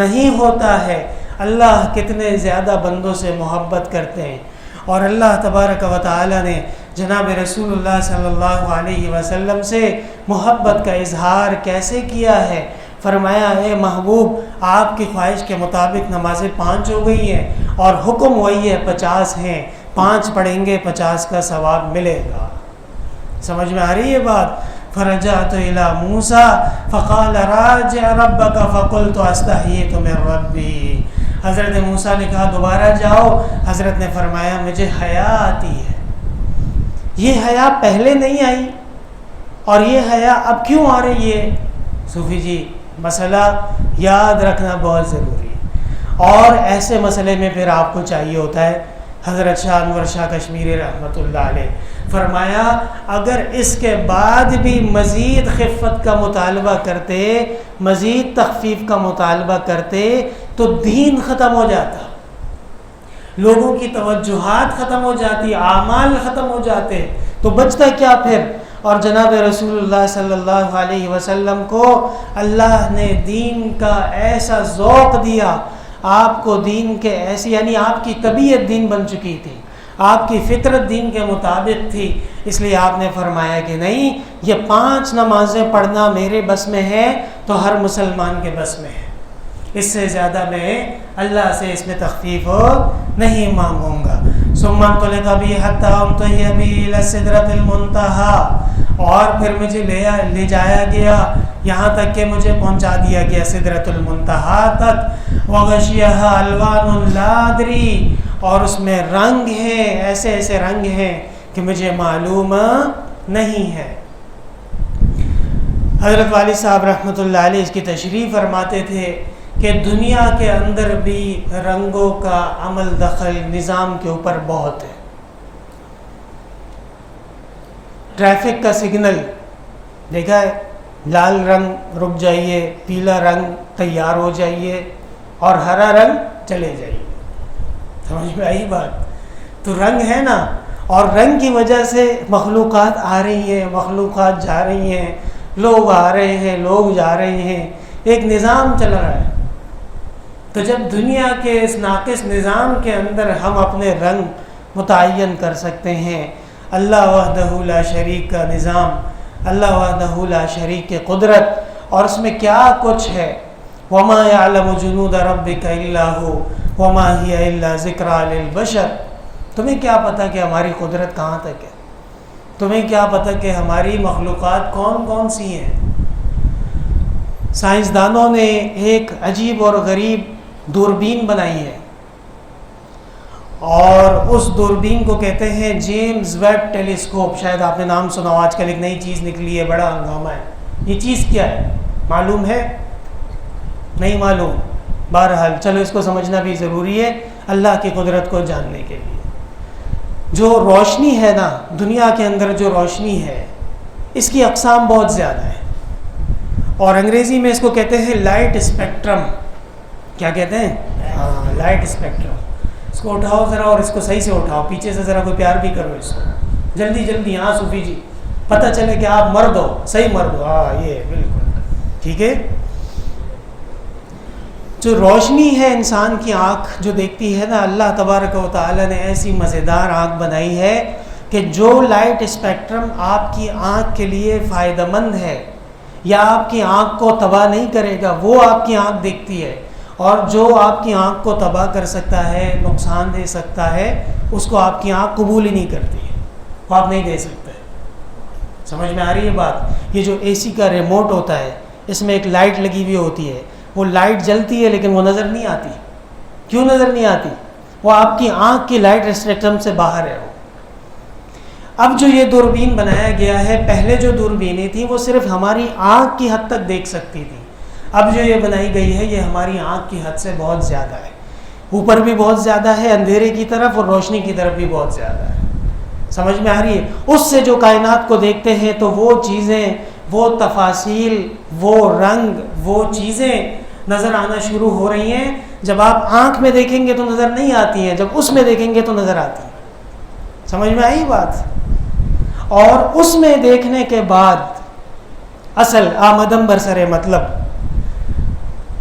نہیں ہوتا ہے. اللہ کتنے زیادہ بندوں سے محبت کرتے ہیں، اور اللہ تبارک و تعالی نے جناب رسول اللہ صلی اللہ علیہ وسلم سے محبت کا اظہار کیسے کیا ہے. فرمایا اے محبوب آپ کی خواہش کے مطابق نمازیں 5 ہو گئی ہیں اور حکم وہی ہے 50 ہیں، 5 پڑھیں گے 50 کا ثواب ملے گا. سمجھ میں آ رہی ہے بات؟ فرجعت الى موسیٰ فقال راجع ربک فقلت استحییت من ربی. حضرت موسیٰ نے کہا دوبارہ جاؤ. حضرت نے فرمایا مجھے حیا آتی ہے. یہ حیا پہلے نہیں آئی اور یہ حیا اب کیوں آ رہی ہے؟ صوفی جی مسئلہ یاد رکھنا بہت ضروری ہے، اور ایسے مسئلے میں پھر آپ کو چاہیے ہوتا ہے. حضرت شاہ انور شاہ کشمیری رحمۃ اللہ علیہ فرمایا اگر اس کے بعد بھی مزید خفت کا مطالبہ کرتے، مزید تخفیف کا مطالبہ کرتے تو دین ختم ہو جاتا، لوگوں کی توجہات ختم ہو جاتی، اعمال ختم ہو جاتے، تو بچتا کیا پھر؟ اور جناب رسول اللہ صلی اللہ علیہ وسلم کو اللہ نے دین کا ایسا ذوق دیا، آپ کو دین کے ایسی، یعنی آپ کی طبیعت دین بن چکی تھی، آپ کی فطرت دین کے مطابق تھی، اس لیے آپ نے فرمایا کہ نہیں یہ 5 نمازیں پڑھنا میرے بس میں ہے تو ہر مسلمان کے بس میں ہے، اس سے زیادہ میں اللہ سے اس میں تخفیف نہیں مانگوں گا. ثم انطلق بی حتی انتہی بی الی السدرۃ المنتہی، اور پھر مجھے لے جایا گیا یہاں تک کہ مجھے پہنچا دیا گیا سدرۃ المنتہی تک. وغشیہا الوان لا ادری، اور اس میں رنگ ہیں، ایسے ایسے رنگ ہیں کہ مجھے معلوم نہیں ہے. حضرت والد صاحب رحمۃ اللہ علیہ اس کی تشریح فرماتے تھے کہ دنیا کے اندر بھی رنگوں کا عمل دخل نظام کے اوپر بہت ہے. ٹریفک کا سگنل دیکھا ہے، لال رنگ رک جائیے، پیلا رنگ تیار ہو جائیے، اور ہرا رنگ چلے جائیے. سمجھ میں آئی بات؟ تو رنگ ہے نا، اور رنگ کی وجہ سے مخلوقات آ رہی ہیں، مخلوقات جا رہی ہیں، لوگ آ رہے ہیں، لوگ جا رہے ہیں، ایک نظام چل رہا ہے. تو جب دنیا کے اس ناقص نظام کے اندر ہم اپنے رنگ متعین کر سکتے ہیں، اللہ وحدہ لا شریک کا نظام، اللہ وحدہ لا شریک کے قدرت، اور اس میں کیا کچھ ہے. وما یعلم جنود ربک الا هو وما ہی الا ذکریٰ للبشر. تمہیں کیا پتہ کہ ہماری قدرت کہاں تک ہے؟ تمہیں کیا پتہ کہ ہماری مخلوقات کون کون سی ہیں؟ سائنسدانوں نے ایک عجیب اور غریب دوربین بنائی ہے، اور اس دوربین کو کہتے ہیں جیمز ویب ٹیلیسکوپ. شاید آپ نے نام سنا ہو، آج کل ایک نئی چیز نکلی ہے، بڑا ہنگامہ ہے. یہ چیز کیا ہے معلوم ہے؟ نہیں معلوم. بہرحال چلو اس کو سمجھنا بھی ضروری ہے اللہ کی قدرت کو جاننے کے لیے. جو روشنی ہے نا دنیا کے اندر، جو روشنی ہے اس کی اقسام بہت زیادہ ہیں، اور انگریزی میں اس کو کہتے ہیں لائٹ اسپیکٹرم. کیا کہتے ہیں؟ ہاں لائٹ اسپیکٹرم. اس کو اٹھاؤ ذرا، اور اس کو صحیح سے اٹھاؤ، پیچھے سے ذرا کوئی پیار بھی کرو اس کو، جلدی جلدی. ہاں صوفی جی پتہ چلے کہ آپ مرد ہو، صحیح مرد ہو. ہاں یہ بالکل ٹھیک ہے. جو روشنی ہے انسان کی آنکھ جو دیکھتی ہے نا، اللہ تبارک و تعالی نے ایسی مزیدار آنکھ بنائی ہے کہ جو لائٹ اسپیکٹرم آپ کی آنکھ کے لیے فائدہ مند ہے یا آپ کی آنکھ کو تباہ نہیں کرے گا، وہ آپ کی آنکھ دیکھتی ہے. اور جو آپ کی آنکھ کو تباہ کر سکتا ہے، نقصان دے سکتا ہے، اس کو آپ کی آنکھ قبول ہی نہیں کرتی ہے، وہ آپ نہیں دے سکتے. سمجھ میں آ رہی ہے بات؟ یہ جو اے سی کا ریموٹ ہوتا ہے، اس میں ایک لائٹ لگی ہوئی ہوتی ہے، وہ لائٹ جلتی ہے لیکن وہ نظر نہیں آتی. کیوں نظر نہیں آتی؟ وہ آپ کی آنکھ کی لائٹ اسپیکٹرم سے باہر ہے. وہ اب جو یہ دوربین بنایا گیا ہے، پہلے جو دوربینیں تھیں وہ صرف ہماری آنکھ کی حد تک دیکھ سکتی تھی. اب جو یہ بنائی گئی ہے یہ ہماری آنکھ کی حد سے بہت زیادہ ہے، اوپر بھی بہت زیادہ ہے، اندھیرے کی طرف اور روشنی کی طرف بھی بہت زیادہ ہے. سمجھ میں آ رہی ہے؟ اس سے جو کائنات کو دیکھتے ہیں تو وہ چیزیں، وہ تفاصیل، وہ رنگ، وہ چیزیں نظر آنا شروع ہو رہی ہیں. جب آپ آنکھ میں دیکھیں گے تو نظر نہیں آتی ہیں، جب اس میں دیکھیں گے تو نظر آتی ہیں. سمجھ میں آئی بات؟ اور اس میں دیکھنے کے بعد اصل آمدم برسر مطلب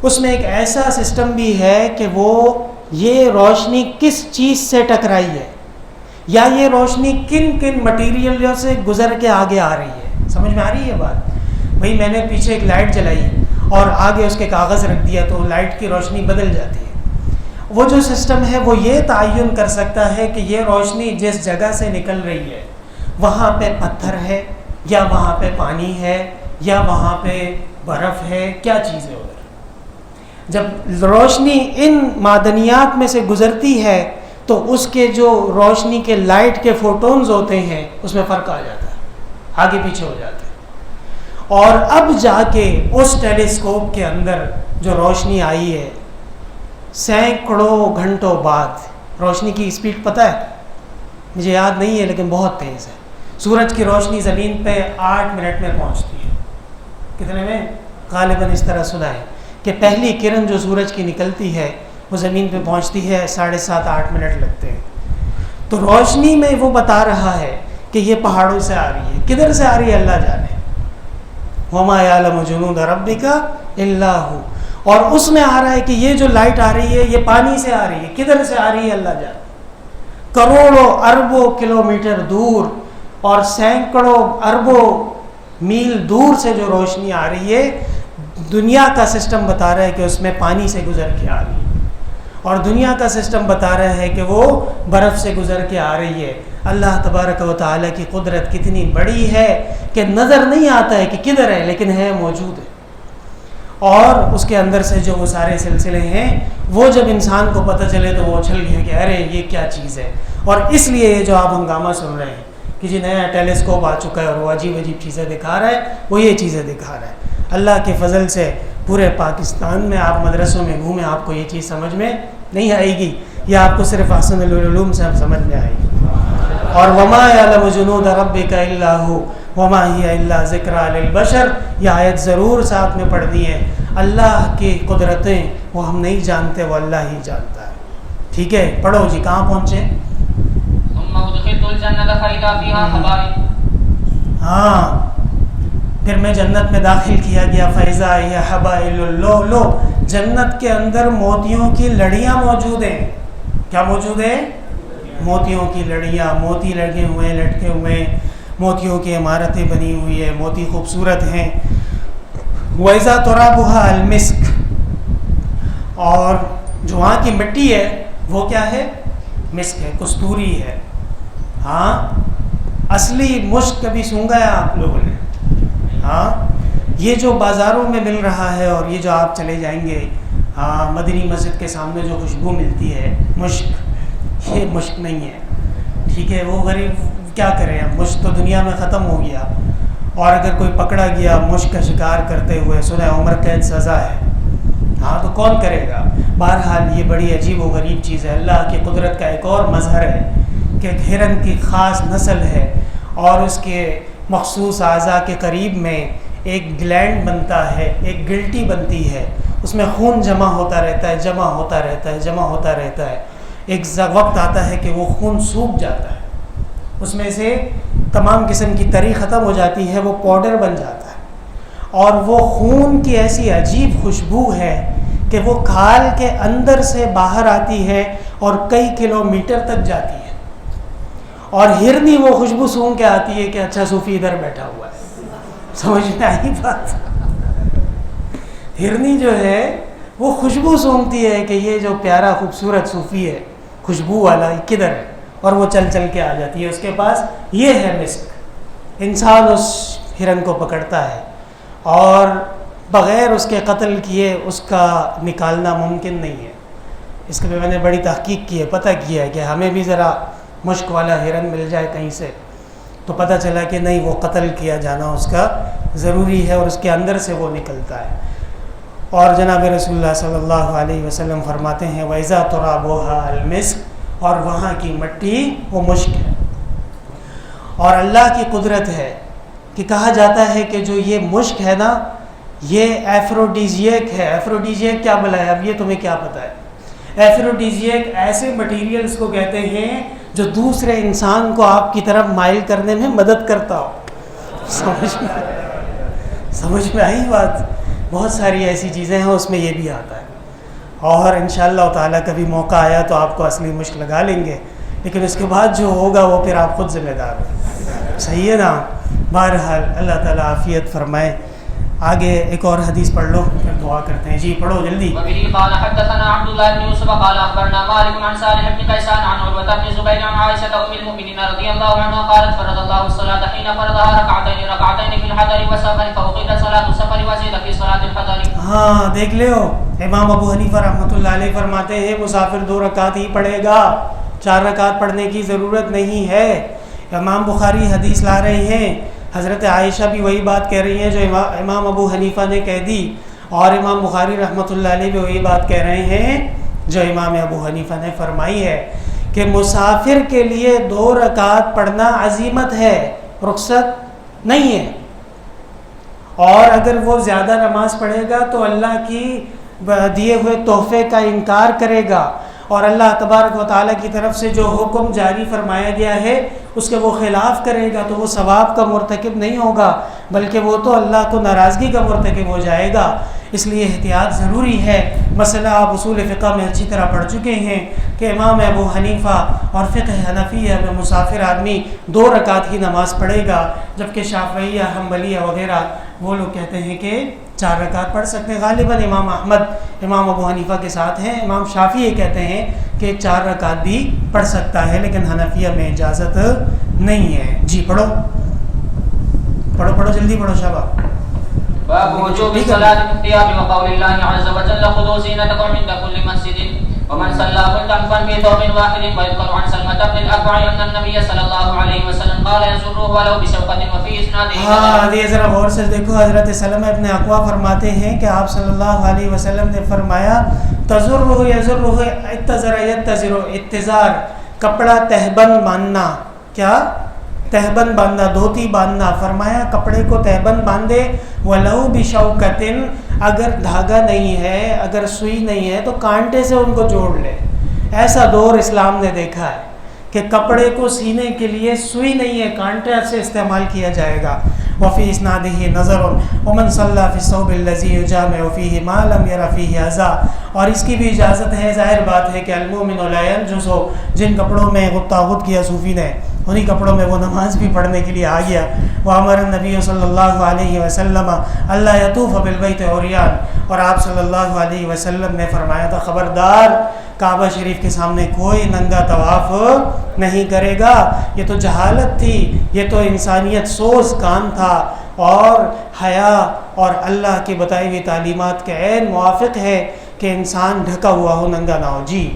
اس میں ایک ایسا سسٹم بھی ہے کہ وہ یہ روشنی کس چیز سے ٹکرائی ہے، یا یہ روشنی کن کن مٹیریلوں سے گزر کے آگے آ رہی ہے. سمجھ میں آ رہی ہے بات؟ بھائی میں نے پیچھے ایک لائٹ جلائی اور آگے اس کے کاغذ رکھ دیا تو لائٹ کی روشنی بدل جاتی ہے. وہ جو سسٹم ہے وہ یہ تعین کر سکتا ہے کہ یہ روشنی جس جگہ سے نکل رہی ہے وہاں پہ پتھر ہے یا وہاں پہ پانی ہے یا وہاں پہ برف ہے، کیا چیز ہے ادھر. جب روشنی ان معدنیات میں سے گزرتی ہے تو اس کے جو روشنی کے لائٹ کے فوٹونز ہوتے ہیں اس میں فرق آ جاتا ہے، آگے پیچھے ہو جاتا ہے. اور اب جا کے اس ٹیلیسکوپ کے اندر جو روشنی آئی ہے سینکڑوں گھنٹوں بعد، روشنی کی اسپیڈ پتہ ہے مجھے یاد نہیں ہے لیکن بہت تیز ہے. سورج کی روشنی زمین پہ 8 منٹ میں پہنچتی ہے. کتنے میں؟ غالباً اس طرح سنا ہے کہ پہلی کرن جو سورج کی نکلتی ہے وہ زمین پہ پہنچتی ہے 7.5-8 منٹ لگتے ہیں. تو روشنی میں وہ بتا رہا ہے کہ یہ پہاڑوں سے آ رہی ہے. کدھر سے آ رہی ہے اللہ جانے. وَمَا يَعْلَمُ جُنُودَ رَبِّكَ إِلَّا هُوَ. اور اس میں آ رہا ہے کہ یہ جو لائٹ آ رہی ہے یہ پانی سے آ رہی ہے. کدھر سے آ رہی ہے اللہ جانے. کروڑوں اربوں کلومیٹر دور اور سینکڑوں اربوں میل دور سے جو روشنی آ رہی ہے دنیا کا سسٹم بتا رہا ہے کہ اس میں پانی سے گزر کے آ رہی ہے، اور دنیا کا سسٹم بتا رہا ہے کہ وہ برف سے گزر کے آ رہی ہے. اللہ تبارک و تعالیٰ کی قدرت کتنی بڑی ہے کہ نظر نہیں آتا ہے کہ کدھر ہے لیکن ہے، موجود ہے. اور اس کے اندر سے جو وہ سارے سلسلے ہیں وہ جب انسان کو پتہ چلے تو وہ اچھل گیا کہ ارے یہ کیا چیز ہے. اور اس لیے یہ جو آپ ہنگامہ سن رہے ہیں کہ جی نیا ٹیلیسکوپ آ چکا ہے اور وہ عجیب عجیب چیزیں دکھا رہا ہے، وہ یہ چیزیں دکھا رہا ہے. اللہ کے فضل سے پورے پاکستان میں آپ مدرسوں میں گھومیں آپ کو یہ چیز سمجھ میں نہیں آئے گی، یہ آپ کو صرف احسن العلوم سے سمجھ میں آئے گی. اور وما یعلم جنود ربک الا هو وما هی الا ذکری للبشر، یہ آیت ضرور ساتھ میں پڑھ دی ہے. اللہ کی قدرتیں وہ ہم نہیں جانتے، وہ اللہ ہی جانتا ہے. ٹھیک ہے، پڑھو جی. کہاں پہنچے؟
ثم ادخلت الجنة فإذا فيها حبائل.
ہاں، پھر میں جنت میں داخل کیا گیا. فیضا یہ حبائل اللؤلؤ، جنت کے اندر موتیوں کی لڑیاں موجود ہیں. کیا موجود ہے؟ موتیوں کی لڑیاں. موتی لگے ہوئے، لٹکے ہوئے، موتیوں کی عمارتیں بنی ہوئی ہے. موتی خوبصورت ہیں. وَإِذَا تُرَابُهَا الْمِسْكُ، اور جو وہاں کی مٹی ہے وہ کیا ہے؟ مسک ہے، کستوری ہے. ہاں، اصلی مشک کبھی سونگا ہے آپ لوگوں نے؟ ہاں، یہ جو بازاروں میں مل رہا ہے اور یہ جو آپ چلے جائیں گے مدنی مسجد کے سامنے جو خوشبو ملتی ہے مشک، یہ مشک نہیں ہے. ٹھیک ہے، وہ غریب کیا کریں، اب مشک تو دنیا میں ختم ہو گیا. اور اگر کوئی پکڑا گیا مشک کا شکار کرتے ہوئے سنا عمر قید سزا ہے. ہاں، تو کون کرے گا. بہرحال یہ بڑی عجیب و غریب چیز ہے. اللہ کی قدرت کا ایک اور مظہر ہے کہ ایک ہرن کی خاص نسل ہے اور اس کے مخصوص اعضاء کے قریب میں ایک گلینڈ بنتا ہے، ایک گلٹی بنتی ہے. اس میں خون جمع ہوتا رہتا ہے، جمع ہوتا رہتا ہے، جمع ہوتا رہتا ہے. ایک وقت آتا ہے کہ وہ خون سوکھ جاتا ہے، اس میں سے تمام قسم کی تری ختم ہو جاتی ہے، وہ پاؤڈر بن جاتا ہے. اور وہ خون کی ایسی عجیب خوشبو ہے کہ وہ کھال کے اندر سے باہر آتی ہے اور کئی کلومیٹر تک جاتی ہے. اور ہرنی وہ خوشبو سونگ کے آتی ہے کہ اچھا صوفی ادھر بیٹھا ہوا ہے. سمجھ میں آئی بات؟ ہرنی جو ہے وہ خوشبو سونگتی ہے کہ یہ جو پیارا خوبصورت صوفی ہے خوشبو والا کدھر ہے، اور وہ چل چل کے آ جاتی ہے اس کے پاس. یہ ہے مسک. انسان اس ہرن کو پکڑتا ہے اور بغیر اس کے قتل کیے اس کا نکالنا ممکن نہیں ہے. اس کے میں نے بڑی تحقیق کی ہے، پتہ کیا ہے کہ ہمیں بھی ذرا مشک والا ہرن مل جائے کہیں سے تو پتہ چلا کہ نہیں، وہ قتل کیا جانا اس کا ضروری ہے اور اس کے اندر سے وہ نکلتا ہے. اور جناب رسول اللہ صلی اللہ علیہ وسلم فرماتے ہیں وَإِذَا تُرَابُهَا الْمِسْكُ، اور وہاں کی مٹی وہ مشک ہے. اور اللہ کی قدرت ہے کہ کہا جاتا ہے کہ جو یہ مشک ہے نا یہ ایفروڈیزیک ہے. ایفروڈیزیک کیا بلا ہے؟ اب یہ تمہیں کیا پتہ ہے؟ ایفروڈیزیک ایسے مٹیریلز کو کہتے ہیں جو دوسرے انسان کو آپ کی طرف مائل کرنے میں مدد کرتا ہو. سمجھ میں آئی بات؟ بہت ساری ایسی چیزیں ہیں، اس میں یہ بھی آتا ہے. اور انشاءاللہ تعالیٰ کبھی موقع آیا تو آپ کو اصلی مشک لگا لیں گے لیکن اس کے بعد جو ہوگا وہ پھر آپ خود ذمہ دار ہیں. صحیح ہے نا؟ بہرحال اللہ تعالیٰ عافیت فرمائے. آگے ایک اور حدیث پڑھ لو پھر دعا کرتے ہیں. جی پڑھو جلدی.
وبه قال حدثنا عبد الله بن يوسف قال اخبرنا مالك عن صالح بن كيسان عن عروة بن زبير عن عائشة ام المؤمنين رضي الله عنها قالت فرض الله الصلاة حين فرضها ركعتين في الحضر والسفر فأقيمت صلاة السفر وزيد في صلاة الحضر.
ہاں دیکھ لو امام ابو حنیفہ رحمۃ اللہ علیہ فرماتے ہیں مسافر 2 رکعت ہی پڑھے گا, 4 رکعت پڑھنے کی ضرورت نہیں ہے. امام بخاری حدیث لا رہے ہیں, حضرت عائشہ بھی وہی بات کہہ رہی ہیں جو امام ابو حنیفہ نے کہہ دی, اور امام بخاری رحمۃ اللہ علیہ بھی وہی بات کہہ رہے ہیں جو امام ابو حنیفہ نے فرمائی ہے کہ مسافر کے لیے 2 رکعت پڑھنا عزیمت ہے, رخصت نہیں ہے. اور اگر وہ زیادہ نماز پڑھے گا تو اللہ کی دیے ہوئے تحفے کا انکار کرے گا, اور اللہ تبارک و تعالیٰ کی طرف سے جو حکم جاری فرمایا گیا ہے اس کے وہ خلاف کرے گا تو وہ ثواب کا مرتکب نہیں ہوگا بلکہ وہ تو اللہ کو ناراضگی کا مرتکب ہو جائے گا. اس لیے احتیاط ضروری ہے. مسئلہ آپ اصول فقہ میں اچھی طرح پڑھ چکے ہیں کہ امام ابو حنیفہ اور فقہ حنفیہ میں مسافر آدمی 2 رکعت ہی نماز پڑھے گا, جبکہ شافعیہ حنبلیہ وغیرہ وہ لوگ کہتے ہیں کہ 4 رکعت پڑھ سکتے ہیں. غالباً امام احمد امام ابو حنیفہ کے ساتھ ہیں. امام شافعی یہ کہتے ہیں کہ 4 رکعت بھی پڑھ سکتا ہے, لیکن حنفیہ میں اجازت نہیں ہے. جی پڑھو پڑھو جلدی پڑھو شابہ.
باب وجوب الصلاة في الثياب وقول الله عز وجل خذوا زينتكم عند كل مسجد ومن صلى ملتحفا في ثوب واحد. ويذكر عن سلمة بن الأكوع أن النبي صلى الله عليه وسلم قال يزره ولو بشوكة وفي إسناده.
ہاں یہ ذرا غور سے دیکھو, حضرت سلمہ بن اکوع فرماتے ہیں کہ آپ صلی اللہ علیہ وسلم نے فرمایا تزرہ یزرہ اتزر یتزر, اتزار کپڑا تہبند باندھنا. کیا تہبند باندھنا, دھوتی باندھنا. فرمایا کپڑے کو تہبند باندھے, ولو بشوکتن, اگر دھاگا نہیں ہے, اگر سوئی نہیں ہے تو کانٹے سے ان کو جوڑ لے. ایسا دور اسلام نے دیکھا ہے کہ کپڑے کو سینے کے لیے سوئی نہیں ہے, کانٹے سے استعمال کیا جائے گا. وفی اسنادہ نظر ومن صلی فی الثوب الذی یجامع فیہ ما لم یر فیہ اذی, اور اس کی بھی اجازت ہے. ظاہر بات ہے کہ المؤمن لا ینجس, جن کپڑوں میں غطا غط کیا صوفی نے انہی کپڑوں میں وہ نماز بھی پڑھنے کے لیے آ گیا. وامر النبی صلی اللہ علیہ وسلم اللہ یطوف بالبیت عریان, اور آپ صلی اللہ علیہ وسلم نے فرمایا تھا خبردار کعبہ شریف کے سامنے کوئی ننگا طواف نہیں کرے گا. یہ تو جہالت تھی, یہ تو انسانیت سوز کام تھا, اور حیا اور اللہ کی بتائی ہوئی تعلیمات کے عین موافق ہے کہ انسان ڈھکا ہوا ہو, ننگا نہ ہو. جی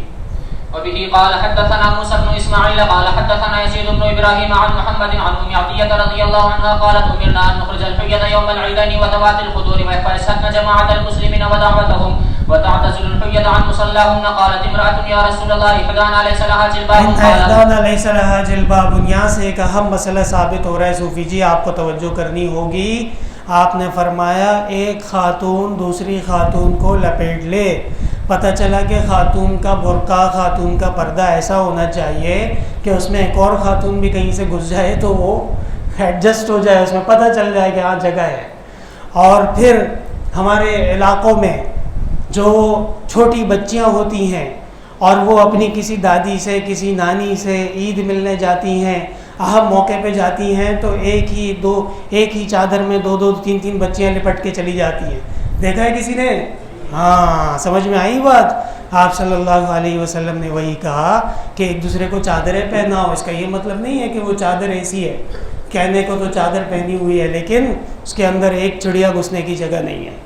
وبه قال حدثنا موسى بن اسماعيل قال حدثنا يزيد بن ابراهيم عن محمد عن ام عطية رضي الله عنها قالت امرنا ان نخرج الحيض يوم العيدين وذوات الخدور ويفسحن جماعة المسلمين ودعوتهم وتعتزل الحيض عن مصلاهن. قالت امرأة يا رسول الله احدانا ليس لها جلباب,
احدانا ليس لها جلباب. یہاں سے ایک اہم مسئلہ ثابت ہو رہا ہے صوفی جی, آپ کو توجہ کرنی ہوگی. آپ نے فرمایا ایک خاتون دوسری خاتون کو لپیٹ لے. پتہ چلا کہ خاتون کا برقع, خاتون کا پردہ ایسا ہونا چاہیے کہ اس میں ایک اور خاتون بھی کہیں سے گھس جائے تو وہ ایڈجسٹ ہو جائے, اس میں پتہ چل جائے کہ ہاں جگہ ہے. اور پھر ہمارے علاقوں میں جو چھوٹی بچیاں ہوتی ہیں اور وہ اپنی کسی دادی سے کسی نانی سے عید ملنے جاتی ہیں, اہم موقع پہ جاتی ہیں, تو ایک ہی چادر میں 2 3 بچیاں لپٹ کے چلی جاتی ہیں. دیکھا ہے کسی نے؟ ہاں سمجھ میں آئی بات. آپ صلی اللہ علیہ وسلم نے وہی کہا کہ ایک دوسرے کو چادریں پہناؤ. اس کا یہ مطلب نہیں ہے کہ وہ چادر ایسی ہے, کہنے کو تو چادر پہنی ہوئی ہے لیکن اس کے اندر ایک چڑیا گھسنے کی جگہ نہیں ہے.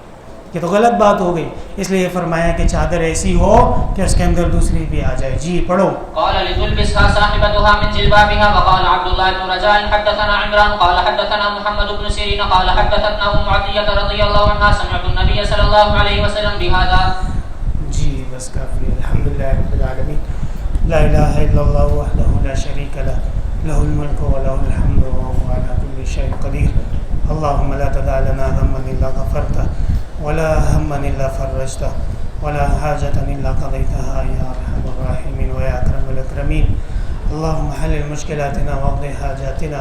یہ تو غلط بات ہو گئی. اس لیے فرمایا کہ چادر ایسی ہو کہ اس کے اندر دوسری بھی آ جائے. جی پڑھو.
قال لتلبسها صاحبتها من جلبابها. وقال عبد الله بن رجاء حدثنا عمران قال حدثنا محمد بن سيرين قال حدثتنا ام عطية رضي الله عنها سمعت النبي صلى الله عليه وسلم بهذا.
جی بس کافی. الحمدللہ رب العالمین, لا الہ الا اللہ وحدہ لا شریک لہ, لہ الملک وله الحمد وهو على كل شيء قدیر. اللهم لا تدع لنا ذنبا الا غفرته ولا هما الا فرجته ولا حاجة الا قضيتها يا ارحم الراحمين ويا اكرم الاكرمين. اللهم حلل مشكلاتنا واقض حاجاتنا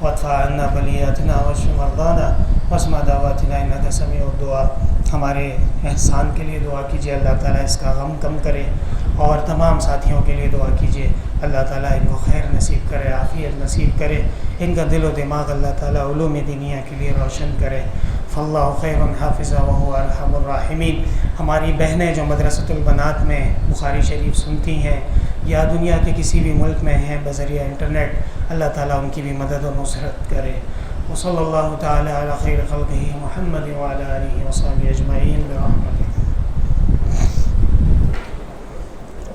وادفع عنا بلياتنا واشف مرضانا واسمع دعواتنا انك سميع الدعاء. ہمارے احسان کے لیے دعا کیجیے، اللہ تعالیٰ اس کا غم کم کرے، اور تمام ساتھیوں کے لیے دعا کیجیے، اللہ تعالیٰ ان کو خیر نصیب کرے، عافیت نصیب کرے، ان کا دل و دماغ اللہ تعالیٰ علوم دینیہ کے لیے روشن کرے۔ فاللہ خیر حافظہ وہو ارحم الراحمین۔ ہماری بہنیں جو مدرسۃ البنات میں بخاری شریف سنتی ہیں یا دنیا کے کسی بھی ملک میں ہیں بذریعہ انٹرنیٹ، اللہ تعالیٰ ان کی بھی مدد و نصرت کرے۔ وصلی اللہ تعالی علی خیر خلقہ محمد وعلی آلہ وصحبہ اجمعین برحمتہ۔